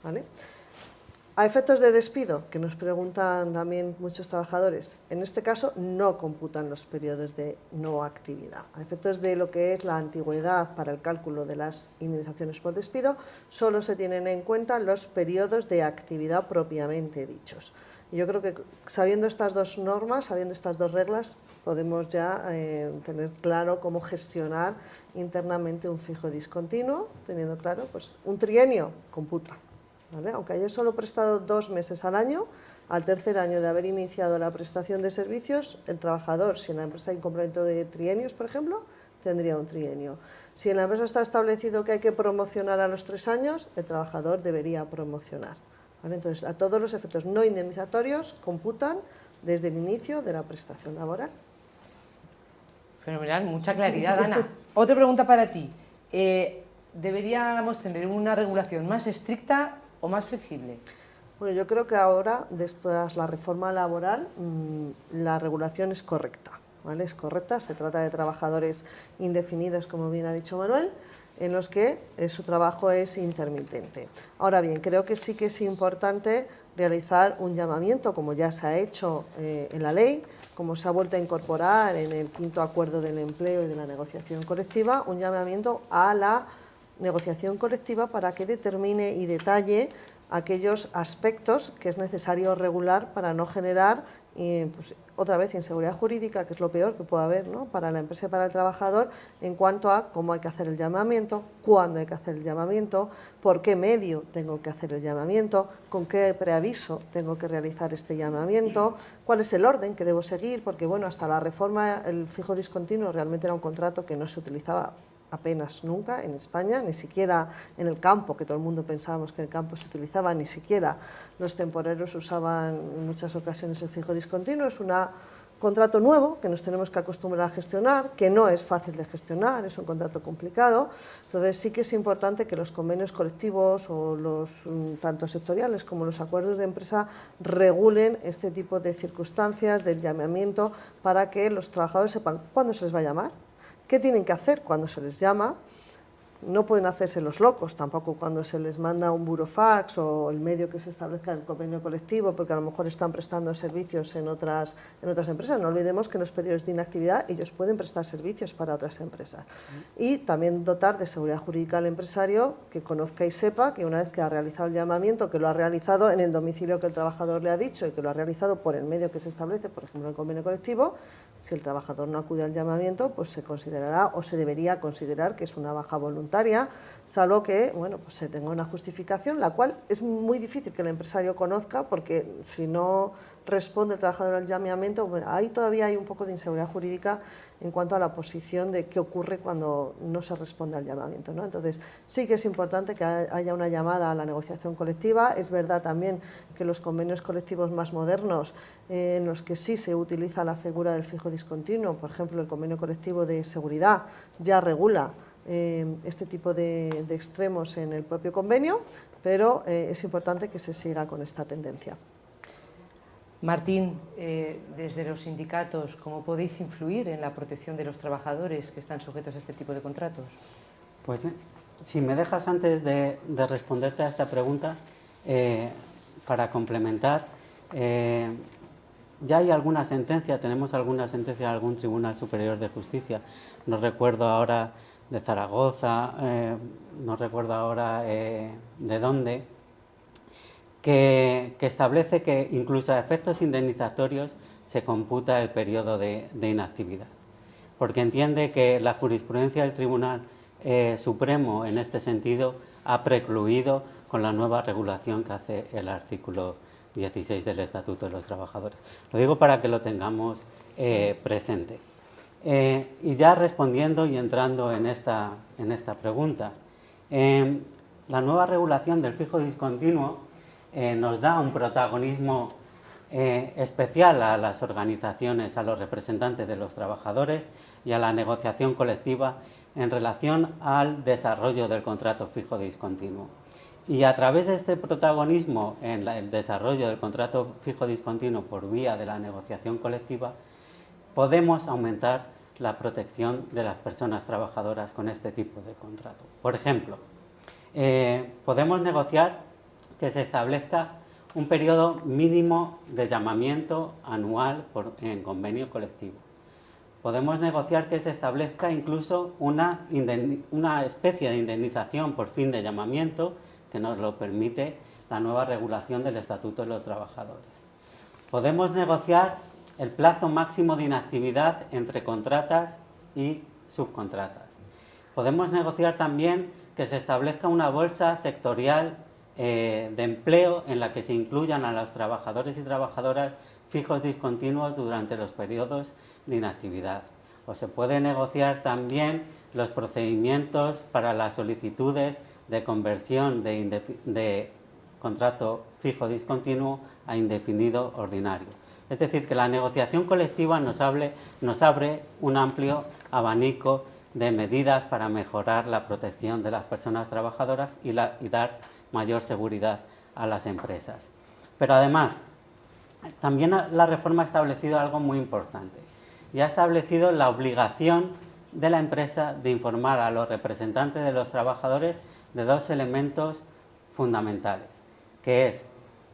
¿vale? A efectos de despido, que nos preguntan también muchos trabajadores, en este caso no computan los periodos de no actividad. A efectos de lo que es la antigüedad para el cálculo de las indemnizaciones por despido, solo se tienen en cuenta los periodos de actividad propiamente dichos. Y yo creo que sabiendo estas dos normas, sabiendo estas dos reglas, podemos ya tener claro cómo gestionar internamente un fijo discontinuo, teniendo claro, pues un trienio computa. ¿Vale? Aunque haya solo prestado 2 meses al año, al tercer año de haber iniciado la prestación de servicios, el trabajador, si en la empresa hay un complemento de trienios, por ejemplo, tendría un trienio. Si en la empresa está establecido que hay que promocionar a los 3 años, el trabajador debería promocionar. ¿Vale? Entonces, a todos los efectos no indemnizatorios computan desde el inicio de la prestación laboral. Fenomenal, mucha claridad, Ana. Otra pregunta para ti. ¿Deberíamos tener una regulación más estricta o más flexible? Bueno, yo creo que ahora, después de la reforma laboral, la regulación es correcta, ¿vale? Es correcta, se trata de trabajadores indefinidos, como bien ha dicho Manuel, en los que su trabajo es intermitente. Ahora bien, creo que sí que es importante realizar un llamamiento, como ya se ha hecho en la ley, como se ha vuelto a incorporar en el 5º acuerdo del empleo y de la negociación colectiva, un llamamiento a la negociación colectiva para que determine y detalle aquellos aspectos que es necesario regular para no generar pues, otra vez inseguridad jurídica, que es lo peor que puede haber, ¿no?, para la empresa y para el trabajador en cuanto a cómo hay que hacer el llamamiento, cuándo hay que hacer el llamamiento, por qué medio tengo que hacer el llamamiento, con qué preaviso tengo que realizar este llamamiento, cuál es el orden que debo seguir, porque bueno, hasta la reforma el fijo discontinuo realmente era un contrato que no se utilizaba apenas nunca en España, ni siquiera en el campo, que todo el mundo pensábamos que en el campo se utilizaba, ni siquiera los temporeros usaban en muchas ocasiones el fijo discontinuo. Es un contrato nuevo que nos tenemos que acostumbrar a gestionar, que no es fácil de gestionar, es un contrato complicado. Entonces sí que es importante que los convenios colectivos o los tanto sectoriales como los acuerdos de empresa regulen este tipo de circunstancias del llamamiento para que los trabajadores sepan cuándo se les va a llamar, qué tienen que hacer cuando se les llama. No pueden hacerse los locos tampoco cuando se les manda un burofax o el medio que se establezca en el convenio colectivo, porque a lo mejor están prestando servicios en otras empresas. No olvidemos que en los periodos de inactividad ellos pueden prestar servicios para otras empresas. Y también dotar de seguridad jurídica al empresario, que conozca y sepa que una vez que ha realizado el llamamiento, que lo ha realizado en el domicilio que el trabajador le ha dicho y que lo ha realizado por el medio que se establece, por ejemplo el convenio colectivo, si el trabajador no acude al llamamiento, pues se considerará o se debería considerar que es una baja voluntaria, salvo que bueno, pues se tenga una justificación, la cual es muy difícil que el empresario conozca, porque si no responde el trabajador al llamamiento, bueno, ahí todavía hay un poco de inseguridad jurídica en cuanto a la posición de qué ocurre cuando no se responde al llamamiento, ¿no? Entonces, sí que es importante que haya una llamada a la negociación colectiva. Es verdad también que los convenios colectivos más modernos, en los que sí se utiliza la figura del fijo discontinuo, por ejemplo, el convenio colectivo de seguridad ya regula este tipo de extremos en el propio convenio, pero es importante que se siga con esta tendencia. Martín, desde los sindicatos, ¿cómo podéis influir en la protección de los trabajadores que están sujetos a este tipo de contratos? Pues si me dejas antes de responderte a esta pregunta, para complementar, ya hay alguna sentencia, tenemos alguna sentencia de algún Tribunal Superior de Justicia, no recuerdo ahora de Zaragoza, no recuerdo ahora de dónde, que establece que incluso a efectos indemnizatorios se computa el periodo de inactividad, porque entiende que la jurisprudencia del Tribunal Supremo en este sentido ha precluido con la nueva regulación que hace el artículo 16 del Estatuto de los Trabajadores. Lo digo para que lo tengamos presente. Y ya respondiendo y entrando en esta pregunta, la nueva regulación del fijo discontinuo nos da un protagonismo especial a las organizaciones, a los representantes de los trabajadores y a la negociación colectiva en relación al desarrollo del contrato fijo discontinuo. Y a través de este protagonismo en el desarrollo del contrato fijo discontinuo por vía de la negociación colectiva, podemos aumentar la protección de las personas trabajadoras con este tipo de contrato. Por ejemplo, podemos negociar que se establezca un periodo mínimo de llamamiento anual en convenio colectivo. Podemos negociar que se establezca incluso una especie de indemnización por fin de llamamiento que nos lo permite la nueva regulación del Estatuto de los Trabajadores. Podemos negociar el plazo máximo de inactividad entre contratas y subcontratas. Podemos negociar también que se establezca una bolsa sectorial de empleo en la que se incluyan a los trabajadores y trabajadoras fijos discontinuos durante los periodos de inactividad. O se puede negociar también los procedimientos para las solicitudes de conversión de contrato fijo discontinuo a indefinido ordinario. Es decir, que la negociación colectiva nos abre un amplio abanico de medidas para mejorar la protección de las personas trabajadoras y dar mayor seguridad a las empresas. Pero además, también la reforma ha establecido algo muy importante y ha establecido la obligación de la empresa de informar a los representantes de los trabajadores de dos elementos fundamentales, que es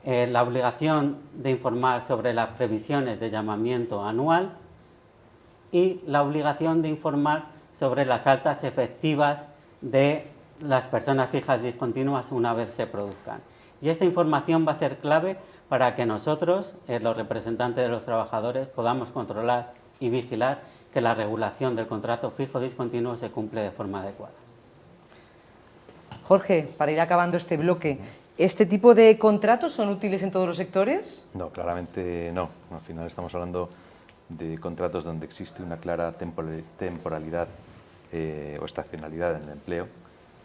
la obligación de informar sobre las previsiones de llamamiento anual y la obligación de informar sobre las altas efectivas de las personas fijas discontinuas una vez se produzcan. Y esta información va a ser clave para que nosotros, los representantes de los trabajadores, podamos controlar y vigilar que la regulación del contrato fijo discontinuo se cumple de forma adecuada. Jorge, para ir acabando este bloque, ¿este tipo de contratos son útiles en todos los sectores? No, claramente no. Al final estamos hablando de contratos donde existe una clara temporalidad o estacionalidad en el empleo,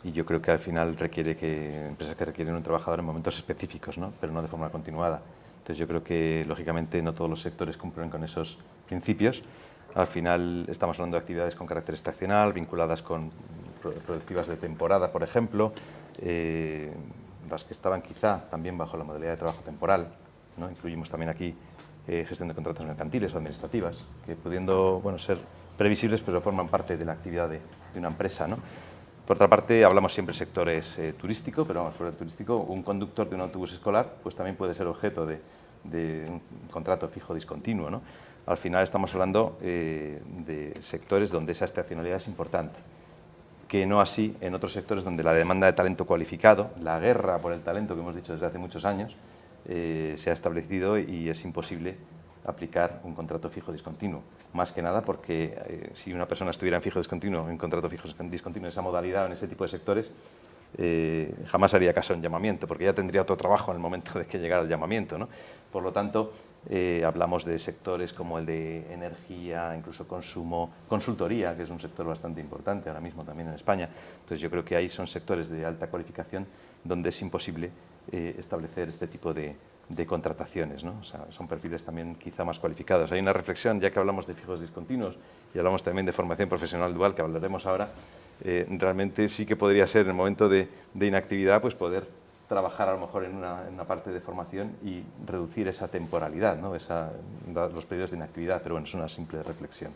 y yo creo que al final requiere que empresas que requieren un trabajador en momentos específicos, ¿no? Pero no de forma continuada. Entonces yo creo que lógicamente no todos los sectores cumplen con esos principios. Al final estamos hablando de actividades con carácter estacional, vinculadas con productivas de temporada, por ejemplo, las que estaban quizá también bajo la modalidad de trabajo temporal, ¿no? Incluimos también aquí gestión de contratos mercantiles o administrativas, que pudiendo ser previsibles, pero forman parte de la actividad de una empresa, ¿no? Por otra parte, hablamos siempre de sectores turísticos, pero vamos, fuera del turístico, un conductor de un autobús escolar pues también puede ser objeto de un contrato fijo discontinuo, ¿no? Al final estamos hablando de sectores donde esa estacionalidad es importante, que no así en otros sectores donde la demanda de talento cualificado, la guerra por el talento que hemos dicho desde hace muchos años, se ha establecido y es imposible aplicar un contrato fijo discontinuo. Más que nada porque si una persona estuviera en fijo discontinuo, en contrato fijo discontinuo, en esa modalidad, en ese tipo de sectores, jamás haría caso en llamamiento, porque ya tendría otro trabajo en el momento de que llegara el llamamiento, ¿no? Por lo tanto, hablamos de sectores como el de energía, incluso consumo, consultoría, que es un sector bastante importante ahora mismo también en España. Entonces yo creo que ahí son sectores de alta cualificación donde es imposible establecer este tipo de contrataciones, ¿no? O sea, son perfiles también quizá más cualificados. Hay una reflexión, ya que hablamos de fijos discontinuos y hablamos también de formación profesional dual, que hablaremos ahora, realmente sí que podría ser en el momento de inactividad, pues poder trabajar a lo mejor en una parte de formación y reducir esa temporalidad, ¿no? Los periodos de inactividad, pero bueno, es una simple reflexión.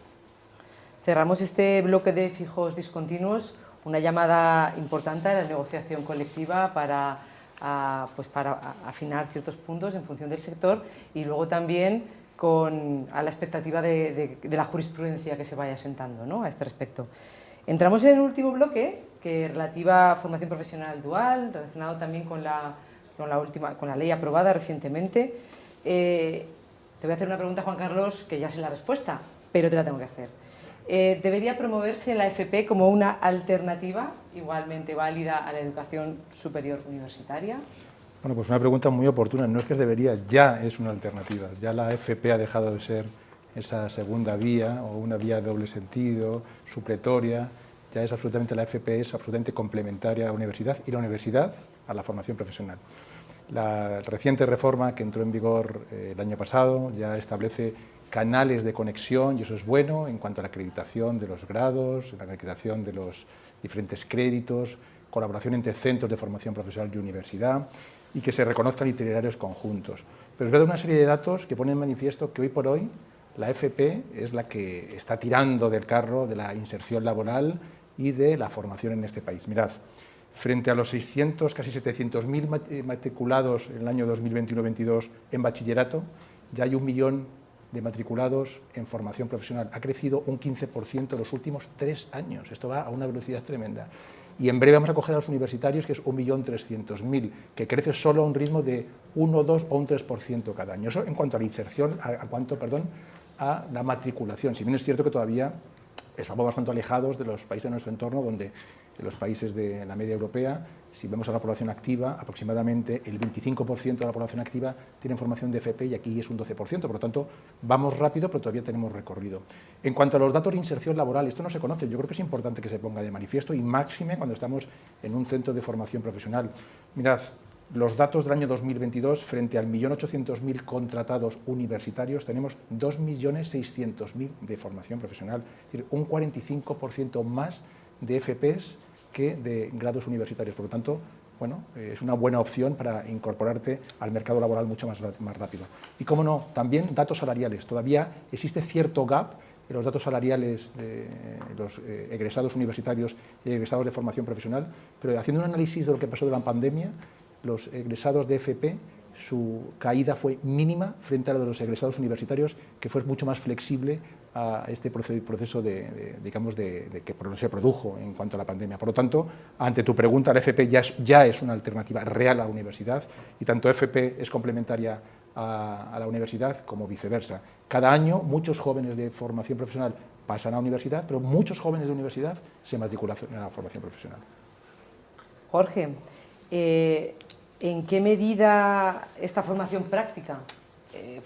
Cerramos este bloque de fijos discontinuos, una llamada importante a la negociación colectiva para afinar ciertos puntos en función del sector y luego también a la expectativa de la jurisprudencia que se vaya asentando, ¿no?, a este respecto. Entramos en el último bloque, que es relativa a formación profesional dual, relacionado también con la ley aprobada recientemente. Te voy a hacer una pregunta, Juan Carlos, que ya sé la respuesta, pero te la tengo que hacer. ¿Debería promoverse la FP como una alternativa igualmente válida a la educación superior universitaria? Bueno, pues una pregunta muy oportuna. No es que debería, ya es una alternativa. Ya la FP ha dejado de ser esa segunda vía o una vía de doble sentido, supletoria. Ya es absolutamente, la FP es absolutamente complementaria a la universidad y la universidad a la formación profesional. La reciente reforma que entró en vigor el año pasado ya establece canales de conexión, y eso es bueno en cuanto a la acreditación de los grados, la acreditación de los diferentes créditos colaboración entre centros de formación profesional y universidad y que se reconozcan itinerarios conjuntos. Pero os voy a dar una serie de datos que ponen en manifiesto que hoy por hoy la FP es la que está tirando del carro de la inserción laboral y de la formación en este país. Mirad, frente a los 600, casi 700.000 matriculados en el año 2021-22 en bachillerato, ya hay 1 millón de matriculados en formación profesional. Ha crecido un 15% en los últimos 3 años. Esto va a una velocidad tremenda. Y en breve vamos a coger a los universitarios, que es 1.300.000, que crece solo a un ritmo de 1, 2 o un 3% cada año. Eso en cuanto a la inserción, a la matriculación. Si bien es cierto que todavía estamos bastante alejados de los países de nuestro entorno, donde en los países de la media europea, si vemos a la población activa, aproximadamente el 25% de la población activa tiene formación de FP y aquí es un 12%, por lo tanto vamos rápido, pero todavía tenemos recorrido. En cuanto a los datos de inserción laboral, esto no se conoce, yo creo que es importante que se ponga de manifiesto y máxime cuando estamos en un centro de formación profesional. Mirad, los datos del año 2022, frente al 1.800.000 contratados universitarios, tenemos 2.600.000 de formación profesional, es decir, un 45% más de FPs que de grados universitarios. Por lo tanto, bueno, es una buena opción para incorporarte al mercado laboral mucho más rápido. Y, cómo no, también datos salariales. Todavía existe cierto gap en los datos salariales de los egresados universitarios y egresados de formación profesional, pero haciendo un análisis de lo que pasó de la pandemia, los egresados de FP, su caída fue mínima frente a la de los egresados universitarios, que fue mucho más flexible a este proceso que se produjo en cuanto a la pandemia. Por lo tanto, ante tu pregunta, la FP ya es una alternativa real a la universidad y tanto FP es complementaria a la universidad como viceversa. Cada año muchos jóvenes de formación profesional pasan a la universidad, pero muchos jóvenes de universidad se matriculan en la formación profesional. Jorge, ¿en qué medida esta formación práctica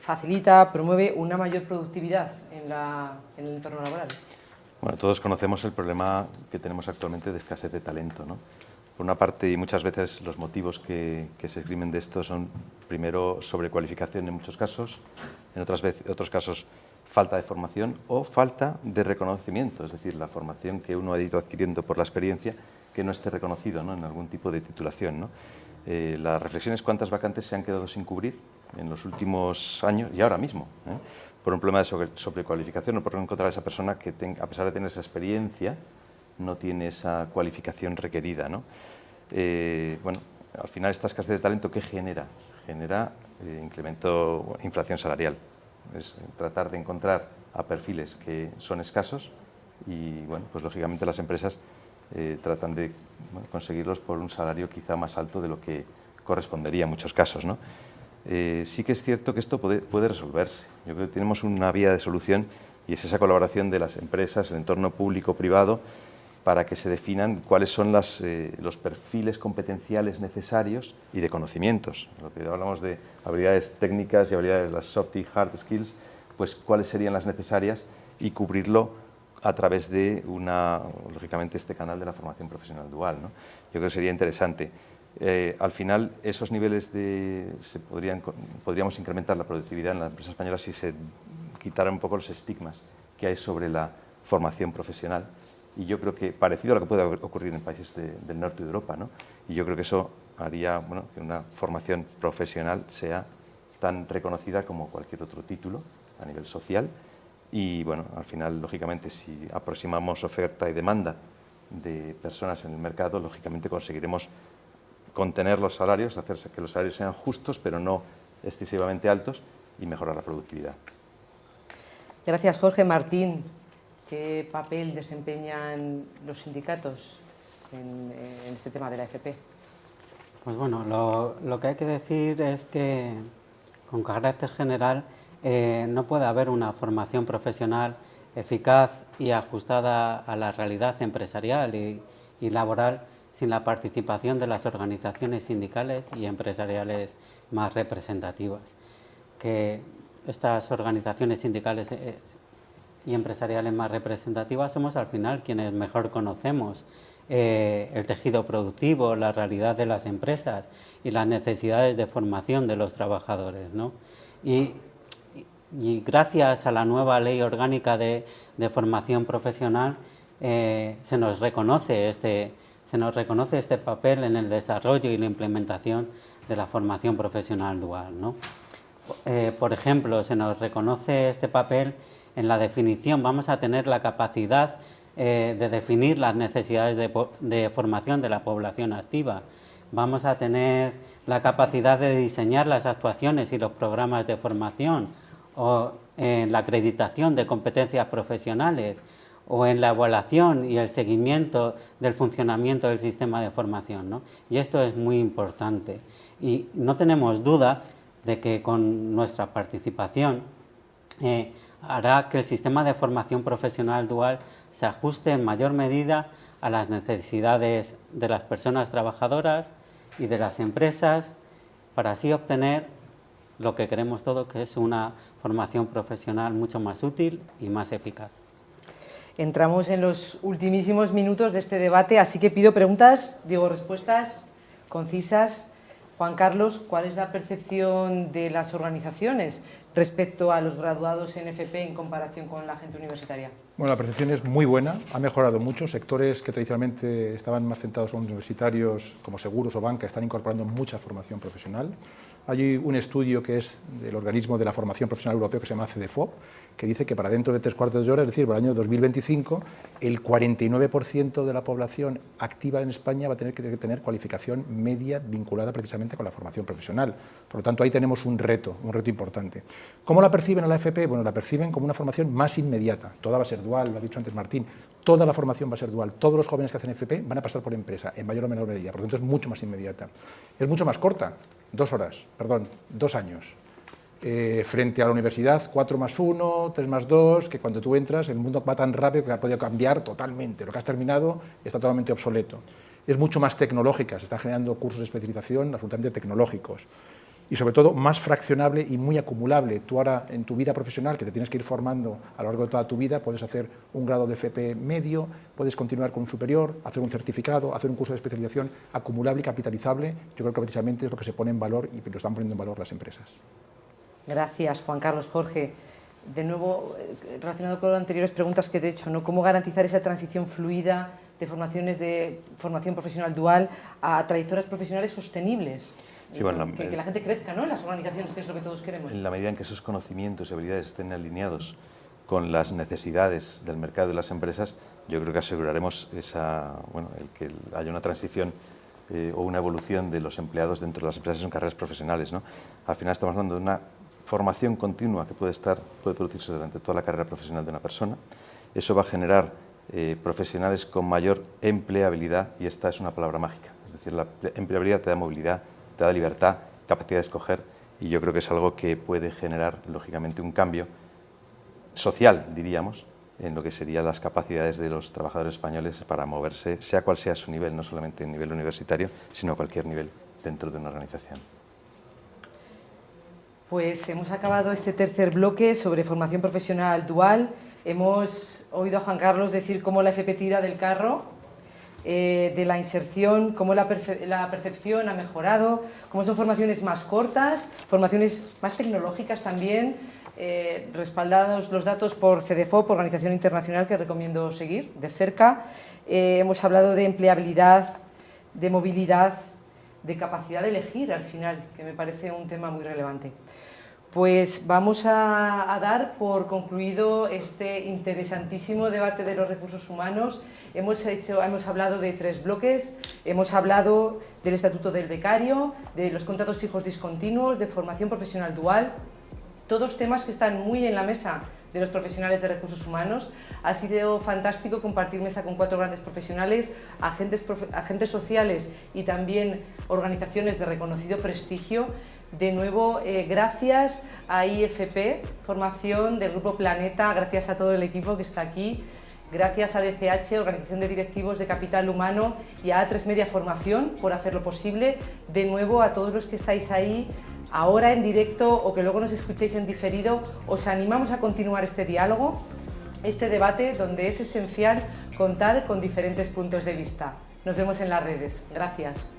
facilita, promueve una mayor productividad en el entorno laboral? Bueno, todos conocemos el problema que tenemos actualmente de escasez de talento, ¿no? Por una parte, y muchas veces los motivos que se esgrimen de esto son, primero, sobrecualificación en muchos casos, en otros casos falta de formación o falta de reconocimiento, es decir, la formación que uno ha ido adquiriendo por la experiencia que no esté reconocido, ¿no?, en algún tipo de titulación, ¿no? La reflexión es cuántas vacantes se han quedado sin cubrir en los últimos años y ahora mismo, por un problema de sobrecualificación o por no encontrar a esa persona que, a pesar de tener esa experiencia, no tiene esa cualificación requerida, ¿no? Bueno, al final esta escasez de talento, ¿qué genera? Genera inflación salarial. Es tratar de encontrar a perfiles que son escasos y, bueno, pues lógicamente las empresas tratan de conseguirlos por un salario quizá más alto de lo que correspondería en muchos casos, ¿no? Sí que es cierto que esto puede resolverse. Yo creo que tenemos una vía de solución y es esa colaboración de las empresas, el entorno público-privado, para que se definan cuáles son los perfiles competenciales necesarios y de conocimientos. Lo que hablamos de habilidades técnicas y habilidades, las soft y hard skills, pues cuáles serían las necesarias y cubrirlo a través de lógicamente, este canal de la formación profesional dual, ¿no? Yo creo que sería interesante. Al final, esos niveles podríamos incrementar la productividad en la empresa española si se quitaran un poco los estigmas que hay sobre la formación profesional. Y yo creo que parecido a lo que puede ocurrir en países del norte de Europa, ¿no? Y yo creo que eso haría, bueno, que una formación profesional sea tan reconocida como cualquier otro título a nivel social. Y bueno, al final, lógicamente, si aproximamos oferta y demanda de personas en el mercado, lógicamente conseguiremos contener los salarios, hacer que los salarios sean justos, pero no excesivamente altos, y mejorar la productividad. Gracias, Jorge. Martín, ¿qué papel desempeñan los sindicatos en este tema de la FP? Pues bueno, lo que hay que decir es que, con carácter general, no puede haber una formación profesional eficaz y ajustada a la realidad empresarial y laboral sin la participación de las organizaciones sindicales y empresariales más representativas. Que estas organizaciones sindicales y empresariales más representativas somos al final quienes mejor conocemos el tejido productivo, la realidad de las empresas y las necesidades de formación de los trabajadores, ¿no? Y gracias a la nueva Ley Orgánica de Formación Profesional se nos reconoce este se nos reconoce este papel en el desarrollo y la implementación de la formación profesional dual, ¿no? Por ejemplo, se nos reconoce este papel en la definición. Vamos a tener la capacidad de definir las necesidades de formación de la población activa. Vamos a tener la capacidad de diseñar las actuaciones y los programas de formación, o en la acreditación de competencias profesionales, o en la evaluación y el seguimiento del funcionamiento del sistema de formación, ¿no? Y esto es muy importante. Y no tenemos duda de que con nuestra participación hará que el sistema de formación profesional dual se ajuste en mayor medida a las necesidades de las personas trabajadoras y de las empresas, para así obtener lo que queremos todos, que es una formación profesional mucho más útil y más eficaz. Entramos en los ultimísimos minutos de este debate, así que pido preguntas, digo respuestas concisas. Juan Carlos, ¿cuál es la percepción de las organizaciones respecto a los graduados en FP en comparación con la gente universitaria? Bueno, la percepción es muy buena, ha mejorado mucho. Sectores que tradicionalmente estaban más centrados en universitarios, como seguros o banca, están incorporando mucha formación profesional. Hay un estudio que es del organismo de la formación profesional europeo que se llama CEDEFOP, que dice que para dentro de 3/4 de hora, es decir, para el año 2025, el 49% de la población activa en España va a tener que tener cualificación media vinculada precisamente con la formación profesional. Por lo tanto, ahí tenemos un reto importante. ¿Cómo la perciben a la FP? Bueno, la perciben como una formación más inmediata. Toda va a ser dual, lo ha dicho antes Martín. Toda la formación va a ser dual. Todos los jóvenes que hacen FP van a pasar por empresa, en mayor o menor medida. Por lo tanto, es mucho más inmediata. Es mucho más corta, 2 años. Frente a la universidad, 4+1, 3+2, que cuando tú entras, el mundo va tan rápido que ha podido cambiar totalmente. Lo que has terminado está totalmente obsoleto. Es mucho más tecnológica, se están generando cursos de especialización absolutamente tecnológicos. Y sobre todo, más fraccionable y muy acumulable. Tú ahora, en tu vida profesional, que te tienes que ir formando a lo largo de toda tu vida, puedes hacer un grado de FP medio, puedes continuar con un superior, hacer un certificado, hacer un curso de especialización acumulable y capitalizable. Yo creo que precisamente es lo que se pone en valor y lo están poniendo en valor las empresas. Gracias, Juan Carlos. Jorge, de nuevo, relacionado con las anteriores preguntas que te he hecho, ¿no? ¿Cómo garantizar esa transición fluida de formación profesional dual a trayectorias profesionales sostenibles? Sí, bueno, que la gente crezca, ¿no?, en las organizaciones, que es lo que todos queremos. En la medida en que esos conocimientos y habilidades estén alineados con las necesidades del mercado y las empresas, yo creo que aseguraremos el que haya una transición o una evolución de los empleados dentro de las empresas en carreras profesionales, ¿no? Al final estamos hablando de una formación continua que puede producirse durante toda la carrera profesional de una persona. Eso va a generar profesionales con mayor empleabilidad, y esta es una palabra mágica. Es decir, la empleabilidad te da movilidad, te da libertad, capacidad de escoger, y yo creo que es algo que puede generar, lógicamente, un cambio social, diríamos, en lo que serían las capacidades de los trabajadores españoles para moverse, sea cual sea su nivel, no solamente en nivel universitario, sino a cualquier nivel dentro de una organización. Pues hemos acabado este tercer bloque sobre formación profesional dual. Hemos oído a Juan Carlos decir cómo la FP tira del carro, de la inserción, cómo la percepción ha mejorado, cómo son formaciones más cortas, formaciones más tecnológicas también, respaldados los datos por CEDEFOP, organización internacional que recomiendo seguir de cerca. Hemos hablado de empleabilidad, de movilidad, de capacidad de elegir al final, que me parece un tema muy relevante. Pues vamos a dar por concluido este interesantísimo debate de los recursos humanos. Hemos hablado de 3 bloques, hemos hablado del Estatuto del Becario, de los contratos fijos discontinuos, de formación profesional dual, todos temas que están muy en la mesa de los profesionales de recursos humanos. Ha sido fantástico compartir mesa con 4 grandes profesionales, agentes sociales y también organizaciones de reconocido prestigio. De nuevo, gracias a IFP Formación del Grupo Planeta, gracias a todo el equipo que está aquí, gracias a DCH, Organización de Directivos de Capital Humano, y a A3 Media Formación por hacerlo posible. De nuevo, a todos los que estáis ahí ahora en directo o que luego nos escuchéis en diferido, os animamos a continuar este diálogo, este debate, donde es esencial contar con diferentes puntos de vista. Nos vemos en las redes. Gracias.